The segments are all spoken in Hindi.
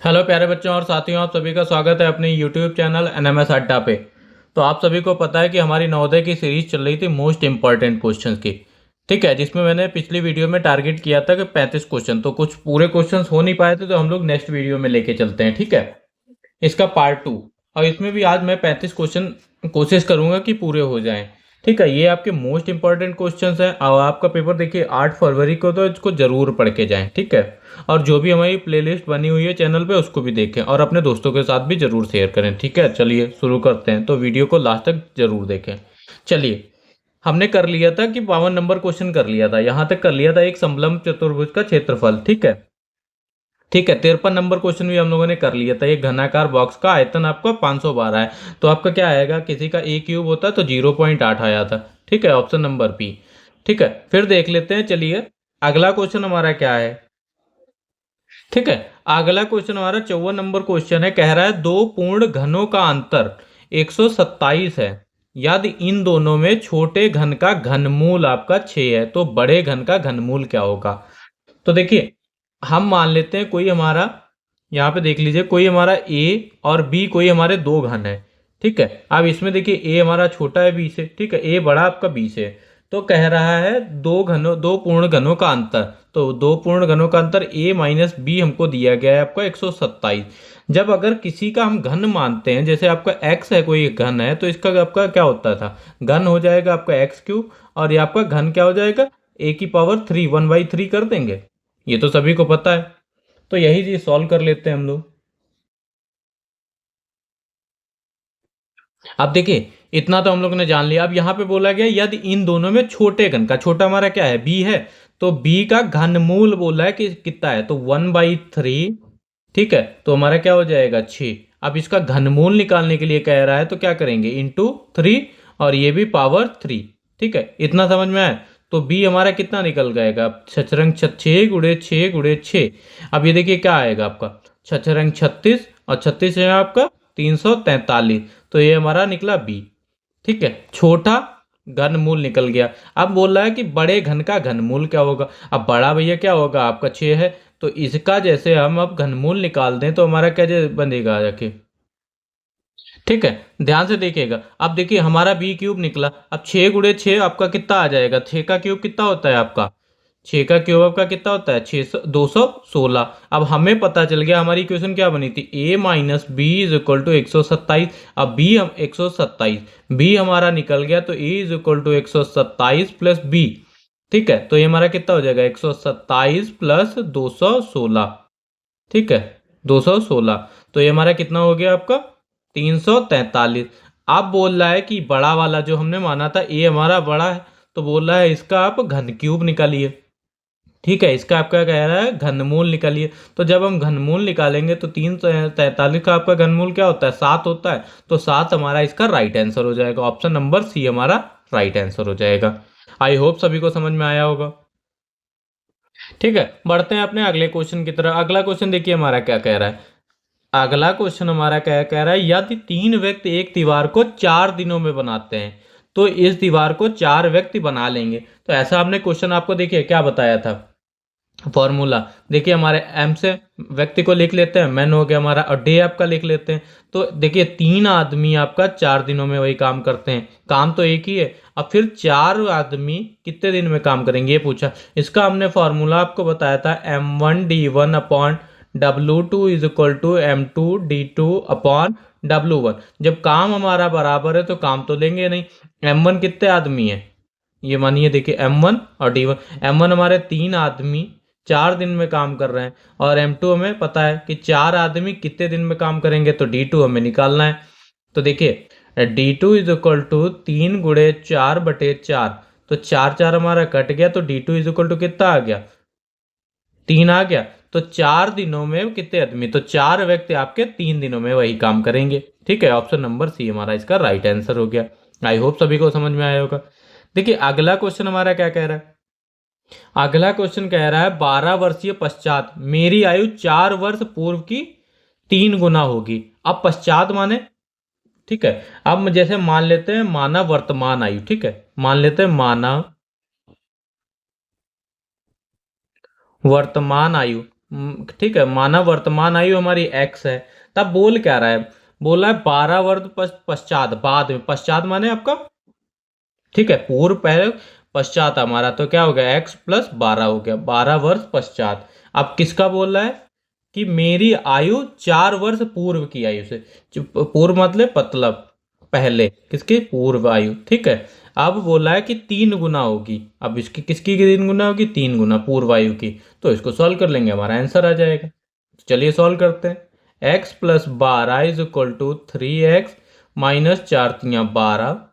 हेलो प्यारे बच्चों और साथियों, आप सभी का स्वागत है अपने यूट्यूब चैनल एनएमएस अड्डा पे। तो आप सभी को पता है कि हमारी नवोदय की सीरीज चल रही थी मोस्ट इंपॉर्टेंट क्वेश्चंस की। ठीक है, जिसमें मैंने पिछली वीडियो में टारगेट किया था कि 35 क्वेश्चन, तो कुछ पूरे क्वेश्चंस हो नहीं पाए थे, तो हम लोग नेक्स्ट वीडियो में लेके चलते हैं। ठीक है, इसका पार्ट 2। और इसमें भी आज मैं 35 क्वेश्चन कोशिश करूंगा कि पूरे हो जाएं। ठीक है, ये आपके मोस्ट इंपॉर्टेंट क्वेश्चंस हैं और आपका पेपर देखिए 8 फरवरी को, तो इसको जरूर पढ़ के जाएं। ठीक है, और जो भी हमारी प्लेलिस्ट बनी हुई है चैनल पे उसको भी देखें और अपने दोस्तों के साथ भी जरूर शेयर करें। ठीक है, चलिए शुरू करते हैं, तो वीडियो को लास्ट तक जरूर देखें। चलिए, हमने कर लिया था कि 52 नंबर क्वेश्चन कर लिया था, यहां तक कर लिया था एक समलंब चतुर्भुज का क्षेत्रफल। ठीक है, ठीक है, 53 नंबर क्वेश्चन भी हम लोगों ने कर लिया था। एक घनाकार बॉक्स का आयतन आपका 512 है, तो आपका क्या आएगा, किसी का ए क्यूब होता तो 0.8 आया था। ठीक है, ऑप्शन नंबर बी। ठीक है, फिर देख लेते हैं। चलिए, अगला क्वेश्चन हमारा क्या है। ठीक है, अगला क्वेश्चन हमारा 54 नंबर क्वेश्चन है। कह रहा है दो पूर्ण घनों का अंतर 127 है, यदि इन दोनों में छोटे घन का घनमूल आपका 6 है, तो बड़े घन का घनमूल क्या होगा। तो देखिए, हम मान लेते हैं कोई हमारा, यहाँ पे देख लीजिए, कोई हमारा ए और बी कोई हमारे दो घन है। ठीक है, अब इसमें देखिए ए हमारा छोटा है बी से, ठीक है, ए बड़ा आपका बी से। तो कह रहा है दो पूर्ण घनों का अंतर, तो दो पूर्ण घनों का अंतर ए माइनस बी हमको दिया गया है आपका 127। जब अगर किसी का हम घन मानते हैं, जैसे आपका एक्स है, कोई एक घन है, तो इसका आपका क्या होता था, घन हो जाएगा आपका एक्स क्यूब, और ये आपका घन क्या हो जाएगा, ए की पावर 3, 1/3 कर देंगे। ये तो सभी को पता है, तो यही चीज सॉल्व कर लेते हैं हम लोग। अब देखिए, इतना तो हम लोग ने जान लिया। अब यहाँ पे बोला गया यदि इन दोनों में छोटे घन का, छोटा हमारा क्या है, बी है, तो बी का घनमूल बोला है कि कितना है, तो 1/3। ठीक है, तो हमारा क्या हो जाएगा, 6। अब इसका घनमूल निकालने के लिए कह रहा है, तो क्या करेंगे, इंटू 3, और ये भी पावर 3। ठीक है, इतना समझ में आया। तो बी हमारा कितना निकल जाएगा, छछरंग 6 गुड़े 6 अब ये देखिए क्या आएगा आपका, छछरंग 36, और 36 है आपका 343, तो ये हमारा निकला बी। ठीक है, छोटा घनमूल निकल गया। अब बोल रहा है कि बड़े घन का घनमूल क्या होगा। अब बड़ा भैया क्या होगा, आपका 6 है, तो इसका जैसे हम अब घनमूल निकाल दें, तो हमारा क्या बनेगा जाके। ठीक है, ध्यान से देखिएगा। अब देखिए हमारा बी क्यूब निकला। अब 6 गुड़े 6 आपका कितना आ जाएगा, 6 का क्यूब कितना होता है आपका, 6 का क्यूब आपका कितना होता है, 216। अब हमें पता चल गया, हमारी इक्वेशन क्या बनी थी, a minus B is equal to 127। अब बी हम 127, बी हमारा निकल गया, तो a is equal to 127 plus B. ठीक है, तो ये हमारा कितना हो जाएगा, 127 प्लस 216। ठीक है, 216, तो ये हमारा कितना हो गया आपका, 343। आप बोल रहा है कि बड़ा वाला जो हमने माना था ए हमारा बड़ा है, तो बोल रहा है इसका आप घन क्यूब निकालिए। ठीक है, इसका आपका कह रहा है घनमूल निकालिए। तो जब हम घनमूल निकालेंगे, तो 343 का आपका घनमूल क्या होता है, 7 होता है, तो 7 हमारा इसका राइट आंसर हो जाएगा। ऑप्शन नंबर सी हमारा राइट आंसर हो जाएगा। आई होप सभी को समझ में आया होगा। ठीक है, बढ़ते हैं अपने अगले क्वेश्चन की तरफ। अगला क्वेश्चन देखिए हमारा क्या कह रहा है। अगला क्वेश्चन हमारा क्या कह रहा है, यदि 3 व्यक्ति एक दीवार को 4 दिनों में बनाते हैं, तो इस दीवार को 4 व्यक्ति बना लेंगे। तो ऐसा हमने क्वेश्चन आपको देखिए क्या बताया था, फॉर्मूला। देखिए हमारे एम से व्यक्ति को लिख लेते हैं, मैन हो गया हमारा, और डे आपका लिख लेते हैं। तो देखिए 3 आदमी आपका 4 दिनों में वही काम करते हैं, काम तो एक ही है। अब फिर 4 आदमी कितने दिन में काम करेंगे, ये पूछा। इसका हमने फॉर्मूला आपको बताया था, M1D1 upon W2 is equal to M2D2 upon W1। जब काम हमारा बराबर है तो काम तो लेंगे नहीं। M1 कितने आदमी है, ये मानिए देखिए M1 और D1। M1 हमारे 3 आदमी 4 दिन में काम कर रहे हैं, और M2 हमें पता है कि 4 आदमी कितने दिन में काम करेंगे, तो D2 हमें निकालना है। तो देखिए D2 इज इक्वल टू 3 गुड़े 4/4, तो 4 हमारा कट गया, तो D2 इज इक्वल टू कितना आ गया, 3 आ गया। तो 4 दिनों में कितने आदमी, तो 4 व्यक्ति आपके 3 दिनों में वही काम करेंगे। ठीक है, ऑप्शन नंबर सी हमारा इसका राइट आंसर हो गया। आई होप सभी को समझ में आया होगा। देखिए अगला क्वेश्चन हमारा क्या कह रहा है। अगला क्वेश्चन कह रहा है 12 वर्षीय पश्चात मेरी आयु 4 वर्ष पूर्व की 3 गुना होगी। अब पश्चात माने, ठीक है, अब जैसे मान लेते हैं माना वर्तमान आयु। ठीक है, मान लेते हैं माना वर्तमान आयु। ठीक है, माना वर्तमान आयु हमारी x है। तब बोल क्या रहा है, बोला है 12 वर्ष पश्चात, बाद में, पश्चात माने आपका, ठीक है, पूर्व पहले पश्चात हमारा, तो क्या हो गया x प्लस 12 हो गया, 12 वर्ष पश्चात। अब किसका बोल रहा है कि मेरी आयु 4 वर्ष पूर्व की आयु से, पूर्व मतलब पहले, किसकी, पूर्व आयु, ठीक है। अब बोला है कि 3 गुना होगी, अब इसकी किसकी 3 गुना होगी, 3 गुना पूर्व आयु की। तो इसको सॉल्व कर लेंगे, हमारा आंसर आ जाएगा। तो चलिए सॉल्व करते हैं। x plus 12 is equal to 3x minus 4×3 = 12।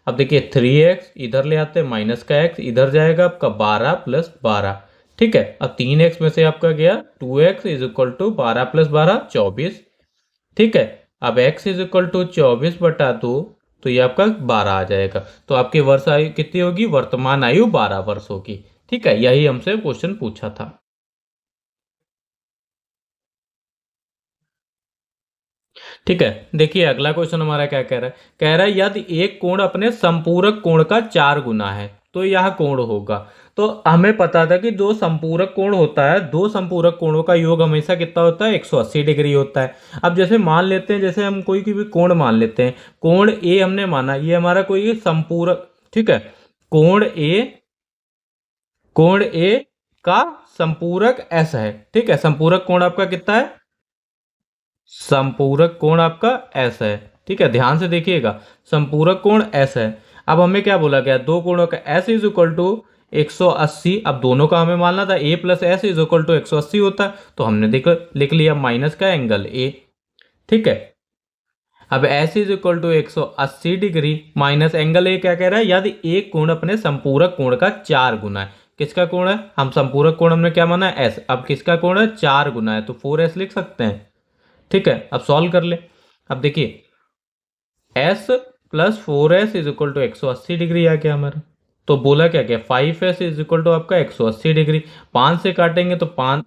अब देखिए 3x इधर ले आते हैं, माइनस का x इधर जाएगा, आपका 12 प्लस 12, ठीक है। अब 3x में से आपका गया 2x is equal to 12 plus 12 24, ठीक है। अब x इज इक्वल टू 24/2, तो ये आपका 12 आ जाएगा। तो आपकी वर्ष आयु कितनी होगी, वर्तमान आयु 12 वर्ष होगी, ठीक है। यही हमसे क्वेश्चन पूछा था। ठीक है, देखिए अगला क्वेश्चन हमारा क्या कह रहा है, कह रहा है यदि एक कोण अपने संपूरक कोण का 4 गुना है तो यह कोण होगा। तो हमें पता था कि जो संपूरक कोण होता है, दो संपूरक कोणों का योग हमेशा कितना होता है, 180 डिग्री होता है। अब जैसे मान लेते हैं, जैसे हम कोई भी कोण मान लेते हैं, कोण ए हमने माना, ये हमारा कोई संपूरक, ठीक है, कोण ए, कोण ए का संपूरक एस है, ठीक है। संपूरक कोण आपका कितना है, संपूरक कोण आपका एस है, ठीक है, ध्यान से देखिएगा, संपूरक कोण एस है। अब हमें क्या बोला गया, दो कोणों का एस इज इक्वल टू 180। अब दोनों का हमें मानना था A plus S is equal to 180 होता है, तो हमने देख लिख लिया माइनस का एंगल ए, ठीक है। अब S is equal to 180 degree minus angle A, क्या कह रहा है, यदि एक कोण अपने संपूरक कोण का 4 गुना है। किसका कोण है, हम संपूरक कोण हमने क्या माना है, एस। अब किसका कोण है, 4 गुना है, तो 4s लिख सकते हैं, ठीक है। अब सॉल्व कर ले। अब देखिए s plus 4s is equal to 180 degree आ गया हमारा। तो बोला क्या क्या, 5s इज इक्वल टू आपका 180 डिग्री, 5 से काटेंगे तो 5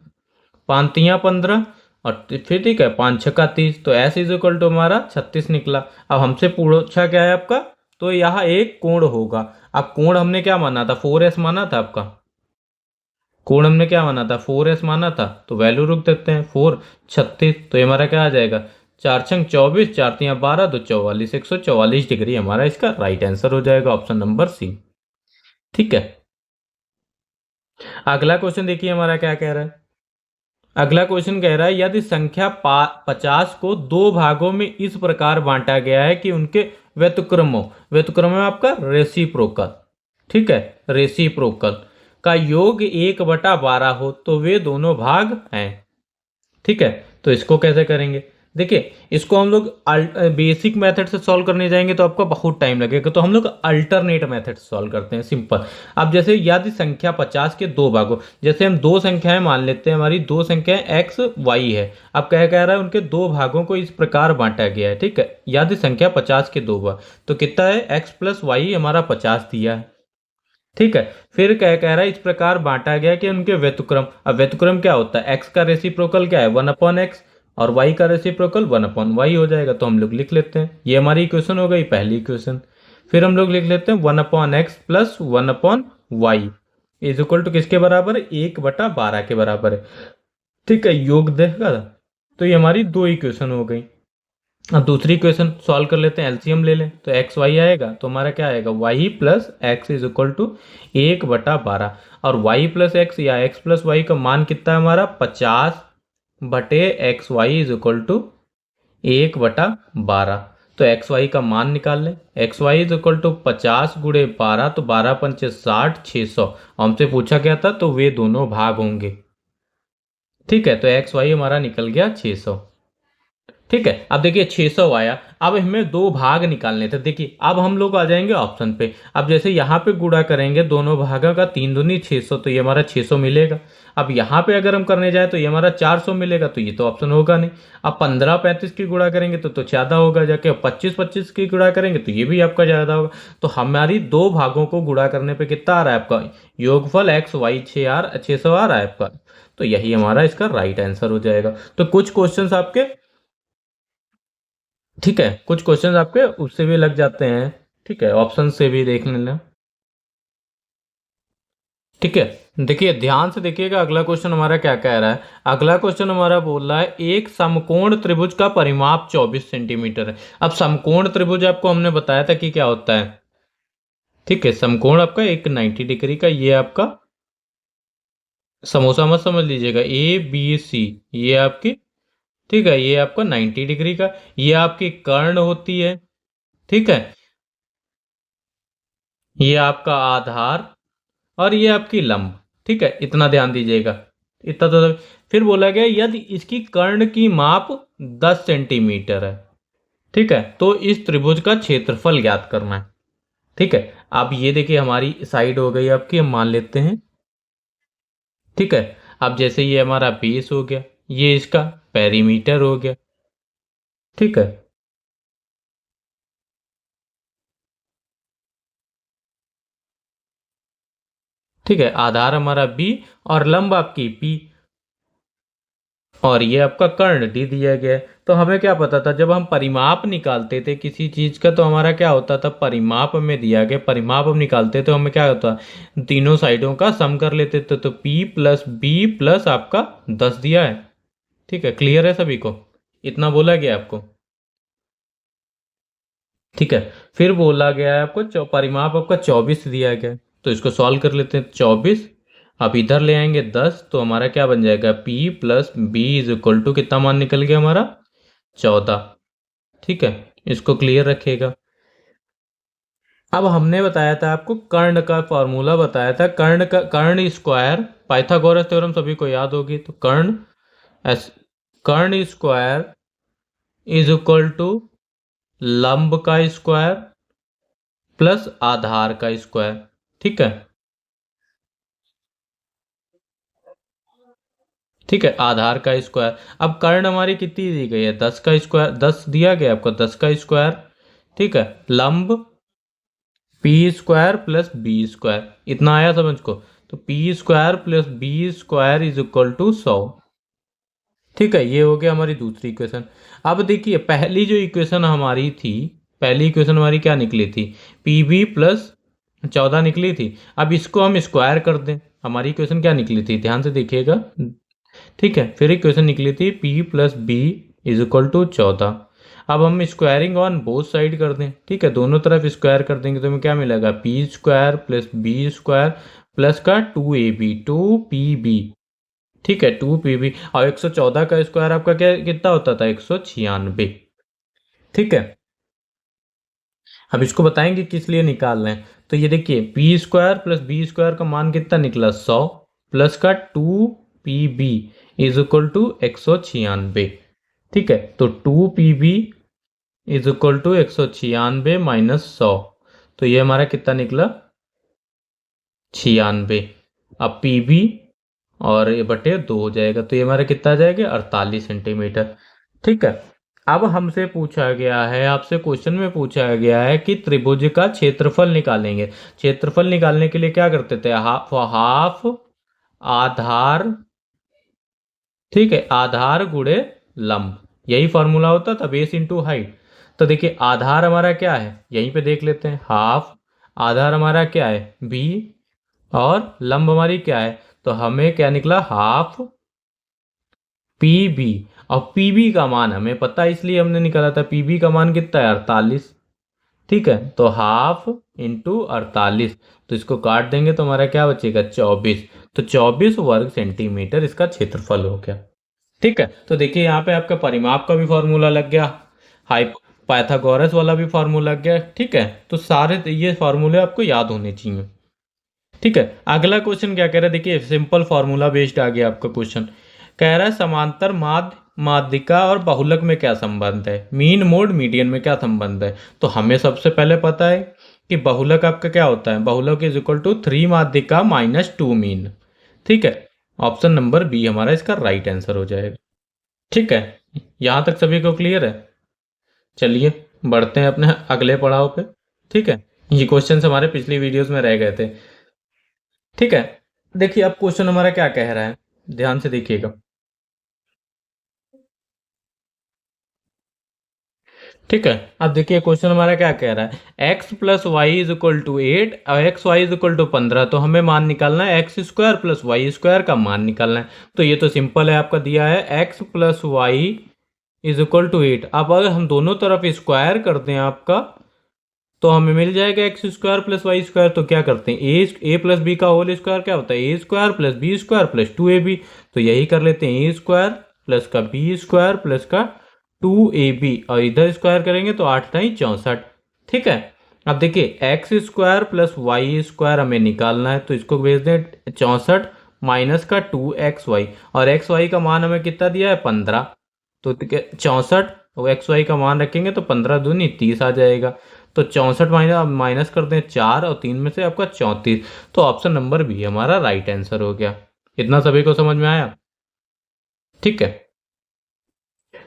5 तियाँ 15, और फिर ठीक है 5 छक्का 30, तो s इज इक्वल टू हमारा 36 निकला। अब हमसे पूछा क्या है आपका, तो यहाँ एक कोण होगा। अब कोण हमने क्या माना था, 4s माना था आपका, कोण हमने क्या माना था, 4s माना था, तो वैल्यू रुक देते हैं, 4 36, तो ये हमारा क्या आ जाएगा, 4×6 = 24, 4×3 = 12, तो 44, 144 डिग्री हमारा इसका राइट आंसर हो जाएगा, ऑप्शन नंबर सी, ठीक है। अगला क्वेश्चन देखिए हमारा क्या कह रहा है। अगला क्वेश्चन कह रहा है यदि संख्या 50 को दो भागों में इस प्रकार बांटा गया है कि उनके व्युत्क्रमों, व्युत्क्रम में आपका रेसिप्रोकल, ठीक है, रेसिप्रोकल का योग 1/12 हो तो वे दोनों भाग हैं, ठीक है। तो इसको कैसे करेंगे, देखिए इसको हम लोग बेसिक मेथड से सॉल्व करने जाएंगे तो आपको बहुत टाइम लगेगा, तो हम लोग अल्टरनेट मेथड से सॉल्व करते हैं, सिंपल। अब जैसे यदि संख्या 50 के दो भागों, जैसे हम दो संख्याएं मान लेते हैं, हमारी दो संख्याएं एक्स वाई है। अब क्या कह रहा है, उनके दो भागों को इस प्रकार बांटा गया है, ठीक है। यदि संख्या 50 के दो भाग, तो कितना है, एक्स प्लस वाई हमारा 50 दिया है, ठीक है। फिर क्या कह रहा है, इस प्रकार बांटा गया कि उनके व्युत्क्रम, अब व्युत्क्रम क्या होता है, एक्स का रेसिप्रोकल क्या है, 1/x, और y का रेसिप्रोकल 1/y हो जाएगा, तो हम लोग लिख लेते हैं, ये हमारी इक्वेशन हो गई, पहली इक्वेशन। फिर हम लोग लिख लेते हैं 1/x plus 1/y is equal to किसके बराबर है, 1/12 के बराबर है, ठीक है, योग देगा। तो ये हमारी दो इक्वेशन हो गई। अब दूसरी इक्वेशन सॉल्व कर लेते हैं, एलसीएम ले लें, तो एक्स वाई आएगा, तो हमारा क्या आएगा, Y plus X is equal to 1/12, और वाई प्लस एक्स या एक्स प्लस वाई का मान कितना है हमारा, 50/xy इज इक्वल टू 1/12। तो एक्स वाई का मान निकाल लें, X Y is equal to 50 × 12, तो 12×5 = 60, 600। हमसे पूछा गया था तो वे दोनों भाग होंगे, ठीक है। तो एक्स वाई हमारा निकल गया 600, ठीक है। अब देखिए 600 आया, अब हमें दो भाग निकालने थे। देखिए अब हम लोग आ जाएंगे ऑप्शन पे। अब जैसे यहाँ पे गुणा करेंगे दोनों भागों का, 3 दूनी 600, तो ये हमारा 600 मिलेगा। अब यहाँ पे अगर हम करने जाए तो ये हमारा 400 मिलेगा, तो ये तो ऑप्शन होगा नहीं। अब 15-35 की गुणा करेंगे तो ज़्यादा होगा, जाके 25-25 की गुणा करेंगे तो ये भी आपका ज़्यादा होगा। तो हमारी दो भागों को गुणा करने पर कितना आ रहा है आपका, योगफल एक्स वाई 600 आ रहा है आपका। तो यही हमारा इसका राइट आंसर हो जाएगा। तो कुछ क्वेश्चंस आपके, ठीक है, कुछ क्वेश्चंस आपके उससे भी लग जाते हैं, ठीक है, ऑप्शन से भी देख लेना। ठीक है, देखिए ध्यान से देखिएगा अगला क्वेश्चन हमारा क्या कह रहा है। अगला क्वेश्चन हमारा बोल रहा है एक समकोण त्रिभुज का परिमाप 24 सेंटीमीटर है। अब समकोण त्रिभुज आपको हमने बताया था कि क्या होता है। ठीक है, समकोण आपका एक 90 डिग्री का, ये आपका समोसा मत समझ लीजिएगा, ABC ये आपकी, ठीक है, ये आपका 90 डिग्री का, ये आपकी कर्ण होती है। ठीक है, ये आपका आधार और ये आपकी लंब। ठीक है, इतना ध्यान दीजिएगा, इतना तो। फिर बोला गया यदि इसकी कर्ण की माप 10 सेंटीमीटर है, ठीक है, तो इस त्रिभुज का क्षेत्रफल ज्ञात करना है। ठीक है, अब ये देखिए हमारी साइड हो गई आपकी, हम मान लेते हैं। ठीक है, अब जैसे ये हमारा बेस हो गया, ये इसका पेरीमीटर हो गया। ठीक है, ठीक है, आधार हमारा बी और लंब आपकी पी, और ये आपका कर्ण डी दिया गया है। तो हमें क्या पता था जब हम परिमाप निकालते थे किसी चीज का, तो हमारा क्या होता था, परिमाप हमें दिया गया, परिमाप हम निकालते तो हमें क्या होता, तीनों साइडों का सम कर लेते थे। तो P प्लस बी प्लस आपका 10 दिया है। ठीक है, क्लियर है सभी को, इतना बोला गया आपको। ठीक है, फिर बोला गया है आपको परिमाप आपका 24 दिया गया है। तो इसको सॉल्व कर लेते हैं, 24 अब इधर ले आएंगे 10, तो हमारा क्या बन जाएगा, P plus B is equal to कितना मान निकल गया हमारा, 14। ठीक है, इसको क्लियर रखिएगा। अब हमने बताया था आपको कर्ण का फॉर्मूला बताया था, कर्ण का कर्ण स्क्वायर, पाइथागोरस थ्योरम सभी को याद होगी। तो कर्ण एस कर्ण स्क्वायर इज इक्वल टू लंब का स्क्वायर प्लस आधार का स्क्वायर। ठीक है, ठीक है, आधार का स्क्वायर। अब कर्ण हमारी कितनी दी गई है, 10 का स्क्वायर, 10 दिया गया आपको, 10 का स्क्वायर। ठीक है, लंब P square plus B square, इतना आया समझ को। तो P square plus B square is equal to 100। ठीक है, ये हो गया हमारी दूसरी इक्वेशन। अब देखिए पहली जो इक्वेशन हमारी थी, पहली इक्वेशन हमारी क्या निकली थी, पी बी प्लस 14 निकली थी। अब इसको हम स्क्वायर कर दें, हमारी इक्वेशन क्या निकली थी, ध्यान से देखिएगा। ठीक है, फिर इक्वेशन निकली थी P plus B is equal to 14। अब हम स्क्वायरिंग ऑन बोथ साइड कर दें। ठीक है, दोनों तरफ स्क्वायर कर देंगे तो हमें क्या मिलेगा, P square plus B square plus का 2ab 2pb। ठीक है, 2pb, और 114 का स्क्वायर आपका क्या कितना होता था, 196। ठीक है, अब इसको बताएंगे किस लिए निकाल रहे हैं। तो ये देखिए P square plus B square का मान कितना निकला, 100 प्लस का 2pb इज इक्वल टू 196। ठीक है, तो 2pb is equal to 196 minus 100, तो ये हमारा कितना निकला, 96। अब pb और ये बटे 2 हो जाएगा, तो ये हमारा कितना आ जाएगा, 48 सेंटीमीटर। ठीक है, अब हमसे पूछा गया है, आपसे क्वेश्चन में पूछा गया है कि त्रिभुज का क्षेत्रफल निकालेंगे। क्षेत्रफल निकालने के लिए क्या करते थे, हाफ हाफ आधार, ठीक है, आधार गुणे लंब, यही फॉर्मूला होता था, बेस इंटू हाइट। तो देखिए आधार हमारा क्या है, यहीं पे देख लेते हैं, हाफ, आधार हमारा क्या है बी, और लंब हमारी क्या है, तो हमें क्या निकला, हाफ पी बी। और पीबी का मान हमें पता है इसलिए हमने निकाला था, पीबी का मान कितना है, 48। ठीक है, तो हाफ इंटू 48, तो इसको काट देंगे तो हमारा क्या बचेगा, 24। तो 24 वर्ग सेंटीमीटर इसका क्षेत्रफल हो गया। ठीक है, तो देखिए यहाँ पे आपका परिमाप का भी फॉर्मूला लग गया, हाइप पाइथागोरस वाला भी फार्मूला लग गया। ठीक है, तो सारे ये फार्मूले आपको याद होने चाहिए। ठीक है, अगला क्वेश्चन क्या कह रहा है, देखिए सिंपल फार्मूला बेस्ड आ गया आपका क्वेश्चन। कह रहा है समांतर माध्य माध्यिका और बहुलक में क्या संबंध है, मीन मोड मीडियन में क्या संबंध है। तो हमें सबसे पहले पता है कि बहुलक आपका क्या होता है, बहुलक इज इक्वल टू 3 माध्यिका माइनस 2 मीन। ठीक है, ऑप्शन नंबर बी हमारा इसका राइट आंसर हो जाएगा। ठीक है, यहां तक सभी को क्लियर है। चलिए बढ़ते हैं अपने अगले पड़ाव पे। ठीक है, ये क्वेश्चन हमारे पिछली वीडियोस में रह गए थे। ठीक है, देखिए अब क्वेश्चन हमारा क्या कह रहा है, ध्यान से देखिएगा। ठीक है। अब देखिए क्वेश्चन हमारा क्या कह रहा है, x plus Y is equal to 8 और X Y is equal to 15। तो हमें मान निकालना है X square plus Y square का मान निकालना है। तो ये तो सिंपल है, आपका दिया है x plus Y is equal to 8। अब अगर हम दोनों तरफ स्क्वायर कर दें आपका, तो हमें मिल जाएगा X square plus Y square. तो क्या करते हैं, ए प्लस बी का होल स्क्वायर क्या होता है, A square plus B square plus 2ab। तो यही कर लेते हैं, ए स्क्वायर प्लस का बी स्क्वायर प्लस का 2ab, और इधर स्क्वायर करेंगे तो 8 टाइम 64। ठीक है। अब देखिए X square plus Y square हमें निकालना है, तो इसको भेज दें 64 माइनस का 2xy, और एक्स वाई का मान हमें कितना दिया है 15। तो 64 एक्स वाई का मान रखेंगे तो 15 दूनी 30 आ जाएगा। तो 64 माइनस कर दें 4 और 3 में से आपका 34। तो ऑप्शन नंबर बी हमारा राइट आंसर हो गया। इतना सभी को समझ में आया? ठीक है।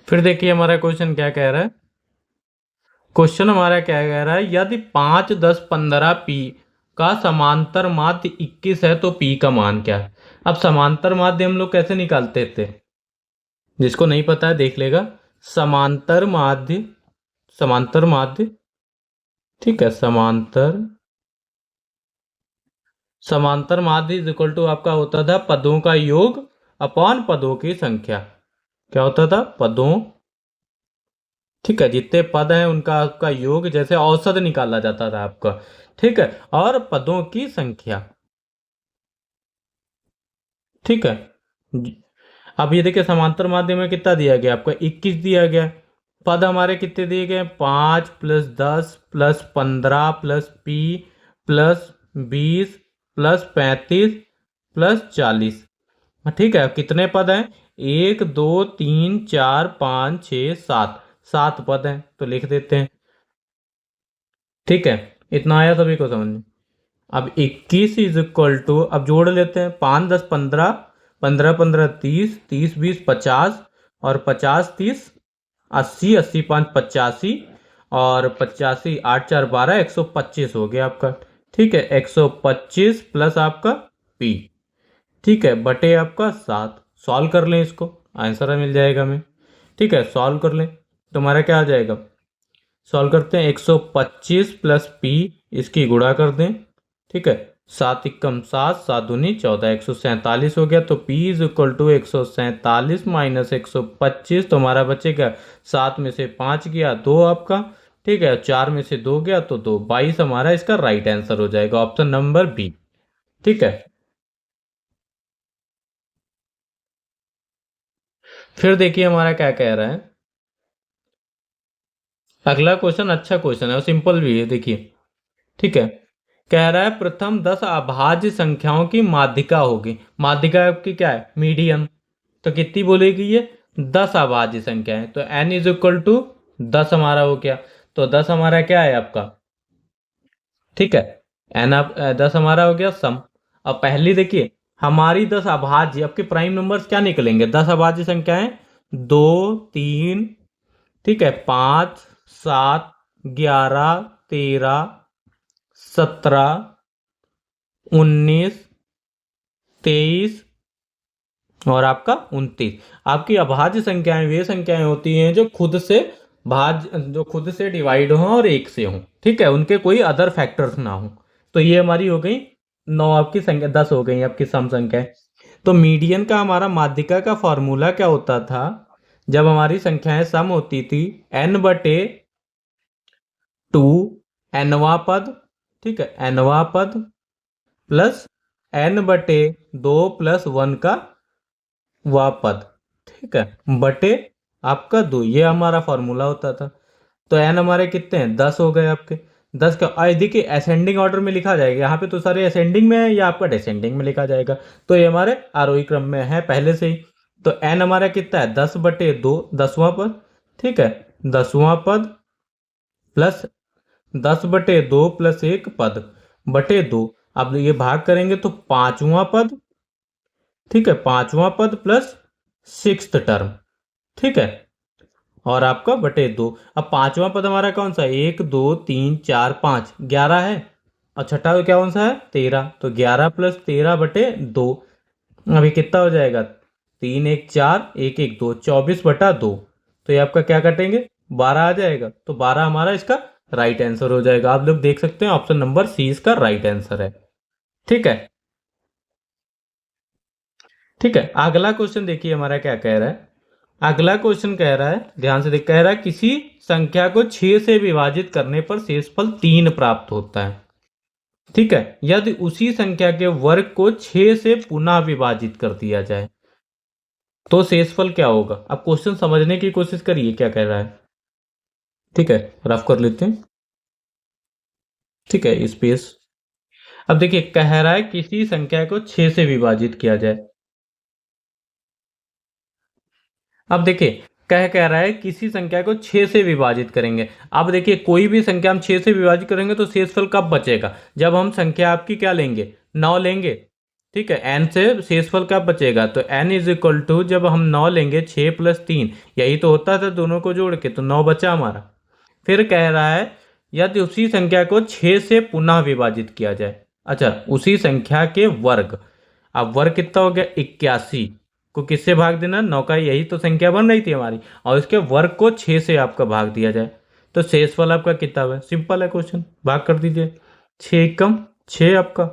फिर देखिए हमारा क्वेश्चन क्या कह रहा है। क्वेश्चन हमारा क्या कह रहा है, यदि 5 10 15 पी का समांतर माध्य 21 है तो पी का मान क्या है। अब समांतर माध्य हम लोग कैसे निकालते थे, जिसको नहीं पता है देख लेगा। समांतर माध्य, समांतर माध्य, ठीक है, समांतर माध्य इज इक्वल टू आपका होता था पदों का योग अपॉन पदों की संख्या। क्या होता था, पदों, ठीक है, जितने पद हैं उनका आपका योग, जैसे औसत निकाला जाता था आपका। ठीक है, और पदों की संख्या। ठीक है। अब ये देखिए समांतर माध्य में कितना दिया गया आपका, 21 दिया गया। पद हमारे कितने दिए गए, 5 plus 10 plus 15 plus P plus 20 plus 35 plus 40। ठीक है, कितने पद हैं, 1 2 3 4 5 6 7, 7 पद हैं, तो लिख देते हैं। ठीक है, इतना आया सभी को समझ में। अब 21 इज इक्वल टू, अब जोड़ लेते हैं, 5 10 15, 15 15 30, 30 20 50, और 50 30 80, 80 5 85, और 85 8 4 12, 125 हो गया आपका। ठीक है, 125 प्लस आपका पी, ठीक है, बटे आपका 7। सॉल्व कर लें इसको, आंसर मिल जाएगा हमें। ठीक है, सॉल्व कर लें तो हमारा क्या आ जाएगा, सॉल्व करते हैं, 125 प्लस पी, इसकी गुणा कर दें। ठीक है, 7 एकम 7, 7 दूनी 14, 147 हो गया। तो P is equal to 147 minus 125, तो हमारा बचेगा 7 में से 5 गया 2 आपका। ठीक है, 4 में से 2 गया तो 2, 22 हमारा इसका राइट आंसर हो जाएगा, ऑप्शन नंबर बी। ठीक है। फिर देखिए हमारा क्या कह रहा है, अगला क्वेश्चन अच्छा क्वेश्चन है और सिंपल भी है, देखिए। ठीक है, कह रहा है प्रथम 10 अभाज्य संख्याओं की माध्यिका होगी। माध्यिका आपकी क्या है, मीडियन। तो कितनी बोलेगी ये, 10 अभाज्य संख्या है, तो n इज इक्वल टू 10 हमारा हो गया। तो 10 हमारा क्या है आपका, ठीक है, n आप 10 हमारा हो गया सम। अब पहली देखिए हमारी 10 अभाज्य, आपके प्राइम नंबर्स क्या निकलेंगे, 10 अभाज्य संख्याएं 2 3, ठीक है, 5 7 11 13 17 19 23 और आपका 29। आपकी अभाज्य संख्याएं वे संख्याएं होती हैं जो खुद से जो खुद से डिवाइड हो और एक से हो। ठीक है, उनके कोई अदर फैक्टर्स ना हो। तो ये हमारी हो गई 9, आपकी संख्या 10 हो गई आपकी सम संख्याएं। तो मीडियन का हमारा माध्यिका का फॉर्मूला क्या होता था, जब हमारी संख्याएं सम होती थी, n बटे 2 nवा पद, ठीक है, nवा पद प्लस n बटे 2 प्लस 1 का वा पद, ठीक है, बटे आपका 2, ये हमारा फॉर्मूला होता था। तो n हमारे कितने हैं, 10 हो गए आपके। 10 का आज देखिए असेंडिंग ऑर्डर में लिखा जाएगा, यहाँ पे तो सारे असेंडिंग में है या आपका डिसेंडिंग में लिखा जाएगा। तो ये हमारे आरोही क्रम में है पहले से ही। तो n हमारा कितना है, 10 बटे 2, 10वां पद, ठीक है, 10वां पद प्लस 10 बटे 2 प्लस 1 पद बटे 2। अब ये भाग करेंगे तो 5वां पद, ठीक है, 5वां पद प्लस 6th टर्म, ठीक है, और आपका बटे 2। अब 5वां पद हमारा कौन सा है, 1 2 3 4 5, 11 है, और छठा क्या कौन सा है, 13। तो 11 प्लस 13 बटे 2, अभी कितना हो जाएगा, 3 1 4 1 1 2, 24 बटा 2। तो ये आपका क्या कटेंगे, 12 आ जाएगा, तो 12 हमारा इसका राइट आंसर हो जाएगा। आप लोग देख सकते हैं ऑप्शन नंबर सी इसका राइट आंसर है। ठीक है। ठीक है, अगला क्वेश्चन देखिए हमारा क्या कह रहा है। अगला क्वेश्चन कह रहा है, ध्यान से देख, कह रहा है किसी संख्या को 6 से विभाजित करने पर शेषफल 3 प्राप्त होता है। ठीक है, यदि उसी संख्या के वर्ग को 6 से पुनः विभाजित कर दिया जाए तो शेषफल क्या होगा। अब क्वेश्चन समझने की कोशिश करिए क्या कह रहा है। ठीक है, रफ कर लेते हैं। ठीक है, स्पेस। अब देखिए कह रहा है किसी संख्या को 6 से विभाजित किया जाए। अब देखिए कह रहा है किसी संख्या को 6 से विभाजित करेंगे। अब देखिए कोई भी संख्या हम 6 से विभाजित करेंगे तो शेषफल कब बचेगा, जब हम संख्या आपकी क्या लेंगे, 9 लेंगे। ठीक है, एन से शेषफल कब बचेगा, तो एन इज इक्वल टू, जब हम 9 लेंगे 6 प्लस 3, यही तो होता था दोनों को जोड़ के, तो 9 बचा हमारा। फिर कह रहा है यदि उसी संख्या को 6 से पुनः विभाजित किया जाए। अच्छा, उसी संख्या के वर्ग। अब वर्ग कितना हो गया, 81 को किससे भाग देना, 9 का, यही तो संख्या बन रही थी हमारी, और इसके वर्ग को 6 से आपका भाग दिया जाए तो शेषफल आपका कितना है। सिंपल है क्वेश्चन, भाग कर दीजिए, 6 कम 6 आपका।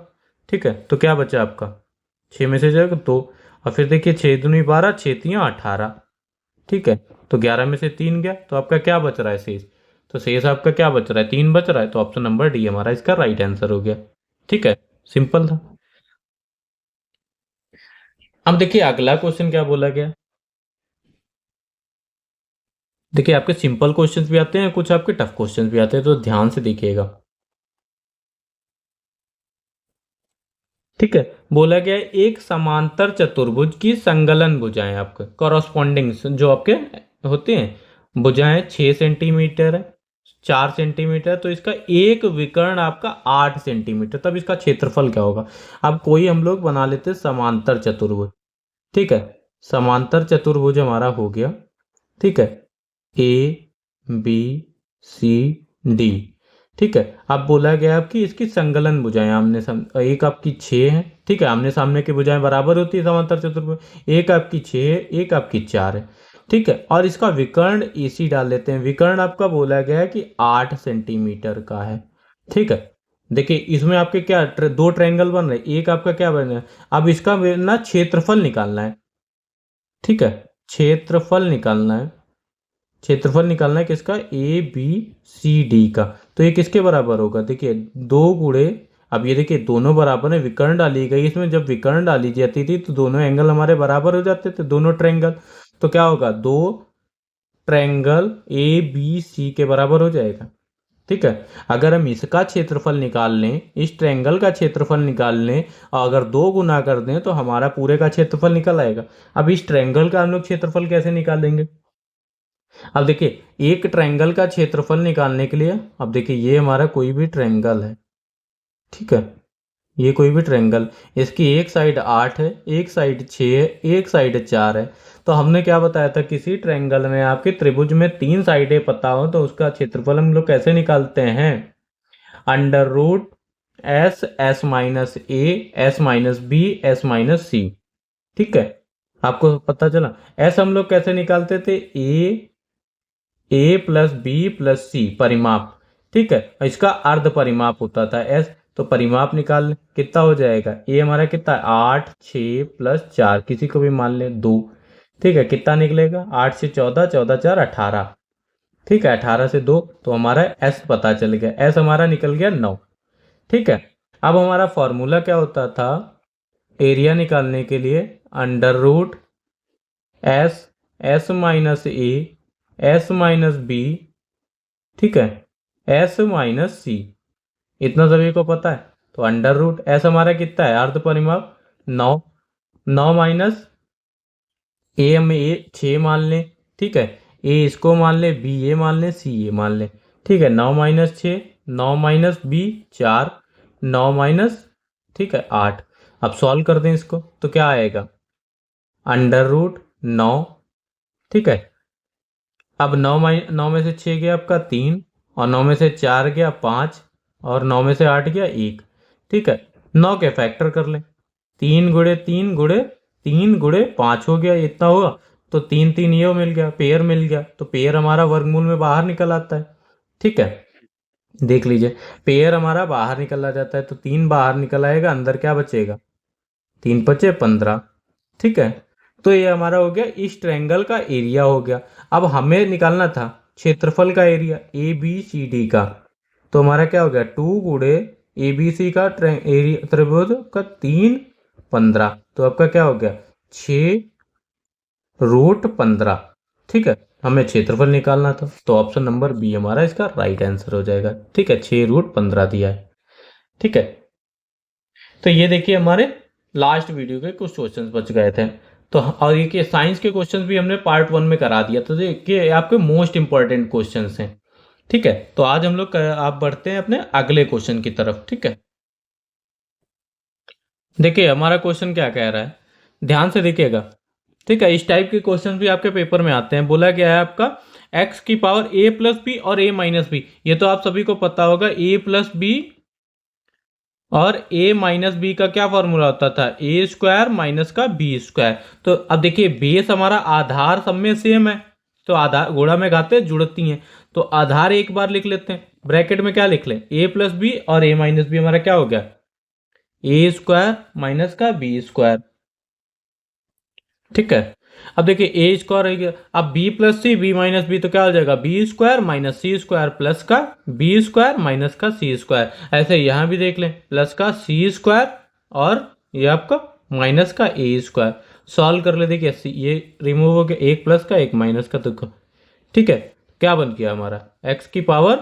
ठीक है, तो क्या बचा आपका, 6 में से जाएगा 2, और फिर देखिए 6 दूनी 12, 6 तियां 18। ठीक है, तो 11 में से 3 गया, तो आपका क्या बच रहा है शेष, तो शेष आपका क्या बच रहा है, 3 बच रहा है, तो ऑप्शन नंबर डी हमारा इसका राइट आंसर हो गया। ठीक है, सिंपल था। अब देखिए अगला क्वेश्चन क्या बोला गया। देखिए आपके सिंपल क्वेश्चंस भी आते हैं, कुछ आपके टफ क्वेश्चंस भी आते हैं, तो ध्यान से देखिएगा। ठीक है, बोला गया है, एक समांतर चतुर्भुज की संगलन भुजाएं, आपके कॉरस्पॉन्डिंग जो आपके होते हैं भुजाएं 6 सेंटीमीटर है, 4 सेंटीमीटर, तो इसका एक विकर्ण आपका 8 सेंटीमीटर, तब इसका क्षेत्रफल क्या होगा। अब कोई हम लोग बना लेते हैं समांतर चतुर्भुज। ठीक है, समांतर चतुर्भुज हमारा हो गया। ठीक है, ए बी सी डी। ठीक है, अब बोला गया आपकी इसकी संगलन भुजाएं एक आपकी 6 है। ठीक है, आमने सामने की भुजाएं बराबर होती है समांतर चतुर्भुज, एक आपकी 6 है, एक आपकी 4 है। ठीक है, और इसका विकर्ण एसी डाल लेते हैं। विकर्ण आपका बोला गया है कि 8 सेंटीमीटर का है। ठीक है, देखिए इसमें आपके क्या दो ट्रायंगल बन रहे हैं, एक आपका क्या बन रहा है, अब इसका ना क्षेत्रफल निकालना है। ठीक है, क्षेत्रफल निकालना है। क्षेत्रफल निकालना है किसका, ए बी सी डी का, तो ये किसके बराबर होगा, देखिए 2 गुणे, अब ये देखिए दोनों बराबर है, विकर्ण डाली गई, इसमें जब विकर्ण डाली जाती थी तो दोनों एंगल हमारे बराबर हो जाते थे, दोनों ट्रायंगल, तो क्या होगा, दो ट्रायंगल ए बी सी के बराबर हो जाएगा। ठीक है, अगर हम इसका क्षेत्रफल निकाल लें, इस ट्रायंगल का क्षेत्रफल निकाल लें, और अगर 2 गुना कर दें तो हमारा पूरे का क्षेत्रफल निकल आएगा। अब इस ट्रायंगल का हम लोग क्षेत्रफल कैसे निकालेंगे। अब देखिए एक ट्रायंगल का क्षेत्रफल निकालने के लिए, अब देखिए ये हमारा कोई भी ट्रायंगल है। ठीक है, ये कोई भी ट्रायंगल, इसकी एक साइड 8 है, एक साइड 6 है, एक साइड 4 है, तो हमने क्या बताया था, किसी ट्रायंगल में आपके त्रिभुज में 3 साइडें पता हो तो उसका क्षेत्रफल हम लोग कैसे निकालते हैं, under root S, S minus A, S minus B, S minus C. ठीक है, आपको पता चला। एस हम लोग कैसे निकालते थे, ए प्लस बी प्लस सी परिमाप। ठीक है, इसका अर्ध परिमाप होता था एस, तो परिमाप निकाल कितना हो जाएगा, ए हमारा कितना है 8, 6 प्लस 4, किसी को भी मान ले 2। ठीक है, कितना निकलेगा, 8 से 14, 14 4 18। ठीक है, 18 से 2, तो हमारा एस पता चल गया, एस हमारा निकल गया 9। ठीक है, अब हमारा फॉर्मूला क्या होता था एरिया निकालने के लिए, under root S, S minus A, S minus B, ठीक है, एस माइनस सी, इतना सभी को पता है, तो अंडर रूट एस हमारा कितना है, अर्ध परिमाप 9, 9 माइनस ए, हम ए 6 मान लें। ठीक है, ए इसको मान ले, बी ए मान ले, सी ए मान ले। ठीक है, 9 माइनस 6, 9 माइनस बी 4, 9 माइनस, ठीक है 8। अब सॉल्व कर दें इसको तो क्या आएगा, अंडर रूट 9। ठीक है, अब 9 में से 6 गया आपका 3, और 9 में से 4 गया 5, और 9 में से 8 गया 1। ठीक है, 9 के फैक्टर कर लें, 3 गुणे 3 गुणे 3 गुणे 5 हो गया, इतना होगा, तो 3 3 ये मिल गया, पेयर मिल गया, तो पेयर हमारा वर्गमूल में बाहर निकल आता है। ठीक है, देख लीजिए, पेयर हमारा बाहर निकला जाता है, तो 3 बाहर निकल आएगा, अंदर क्या बचेगा, 3 × 5 = 15। ठीक है, तो ये हमारा हो गया इस ट्रायंगल का एरिया हो गया। अब हमें निकालना था क्षेत्रफल का area A B C D का, तो हमारा क्या हो गया, 2 × ABC का एरिया त्रिभुज का 3 × 15, तो आपका क्या हो गया 6√15। ठीक है, हमें क्षेत्रफल निकालना था, तो ऑप्शन नंबर बी हमारा इसका राइट आंसर हो जाएगा। ठीक है, 6√15 दिया है। ठीक है, तो ये देखिए हमारे लास्ट वीडियो के कुछ क्वेश्चंस बच गए थे। तो और ये साइंस के क्वेश्चंस भी हमने पार्ट 1 में करा दिया, तो देखिए आपके मोस्ट इंपॉर्टेंट क्वेश्चंस हैं। ठीक है, तो आज हम लोग आप बढ़ते हैं अपने अगले क्वेश्चन की तरफ। ठीक है, देखिए हमारा क्वेश्चन क्या कह रहा है, ध्यान से देखिएगा। ठीक है, इस टाइप के क्वेश्चन भी आपके पेपर में आते हैं। बोला गया है आपका x की पावर a+b और a-b, ये तो आप सभी को पता होगा, a+b और a-b का क्या फॉर्मूला होता था, a² माइनस का b²। तो अब देखिए बेस हमारा आधार सब में सेम है, तो आधार गुणा में घाते जुड़ती हैं, तो आधार एक बार लिख लेते हैं, ब्रैकेट में क्या लिख लें, a+b और a-b हमारा क्या हो गया, a² माइनस का b²। ठीक है, अब देखिए a² रह गया, अब b+c b-b, तो क्या हो जाएगा, b² माइनस c² प्लस का b² माइनस का c²। ऐसे यहां भी देख लें, प्लस का c² और ये आपका माइनस का a²। सॉल्व कर ले, देखिए ये रिमूव हो गया, एक प्लस का एक माइनस का, तो ठीक है, क्या बन गया हमारा x की पावर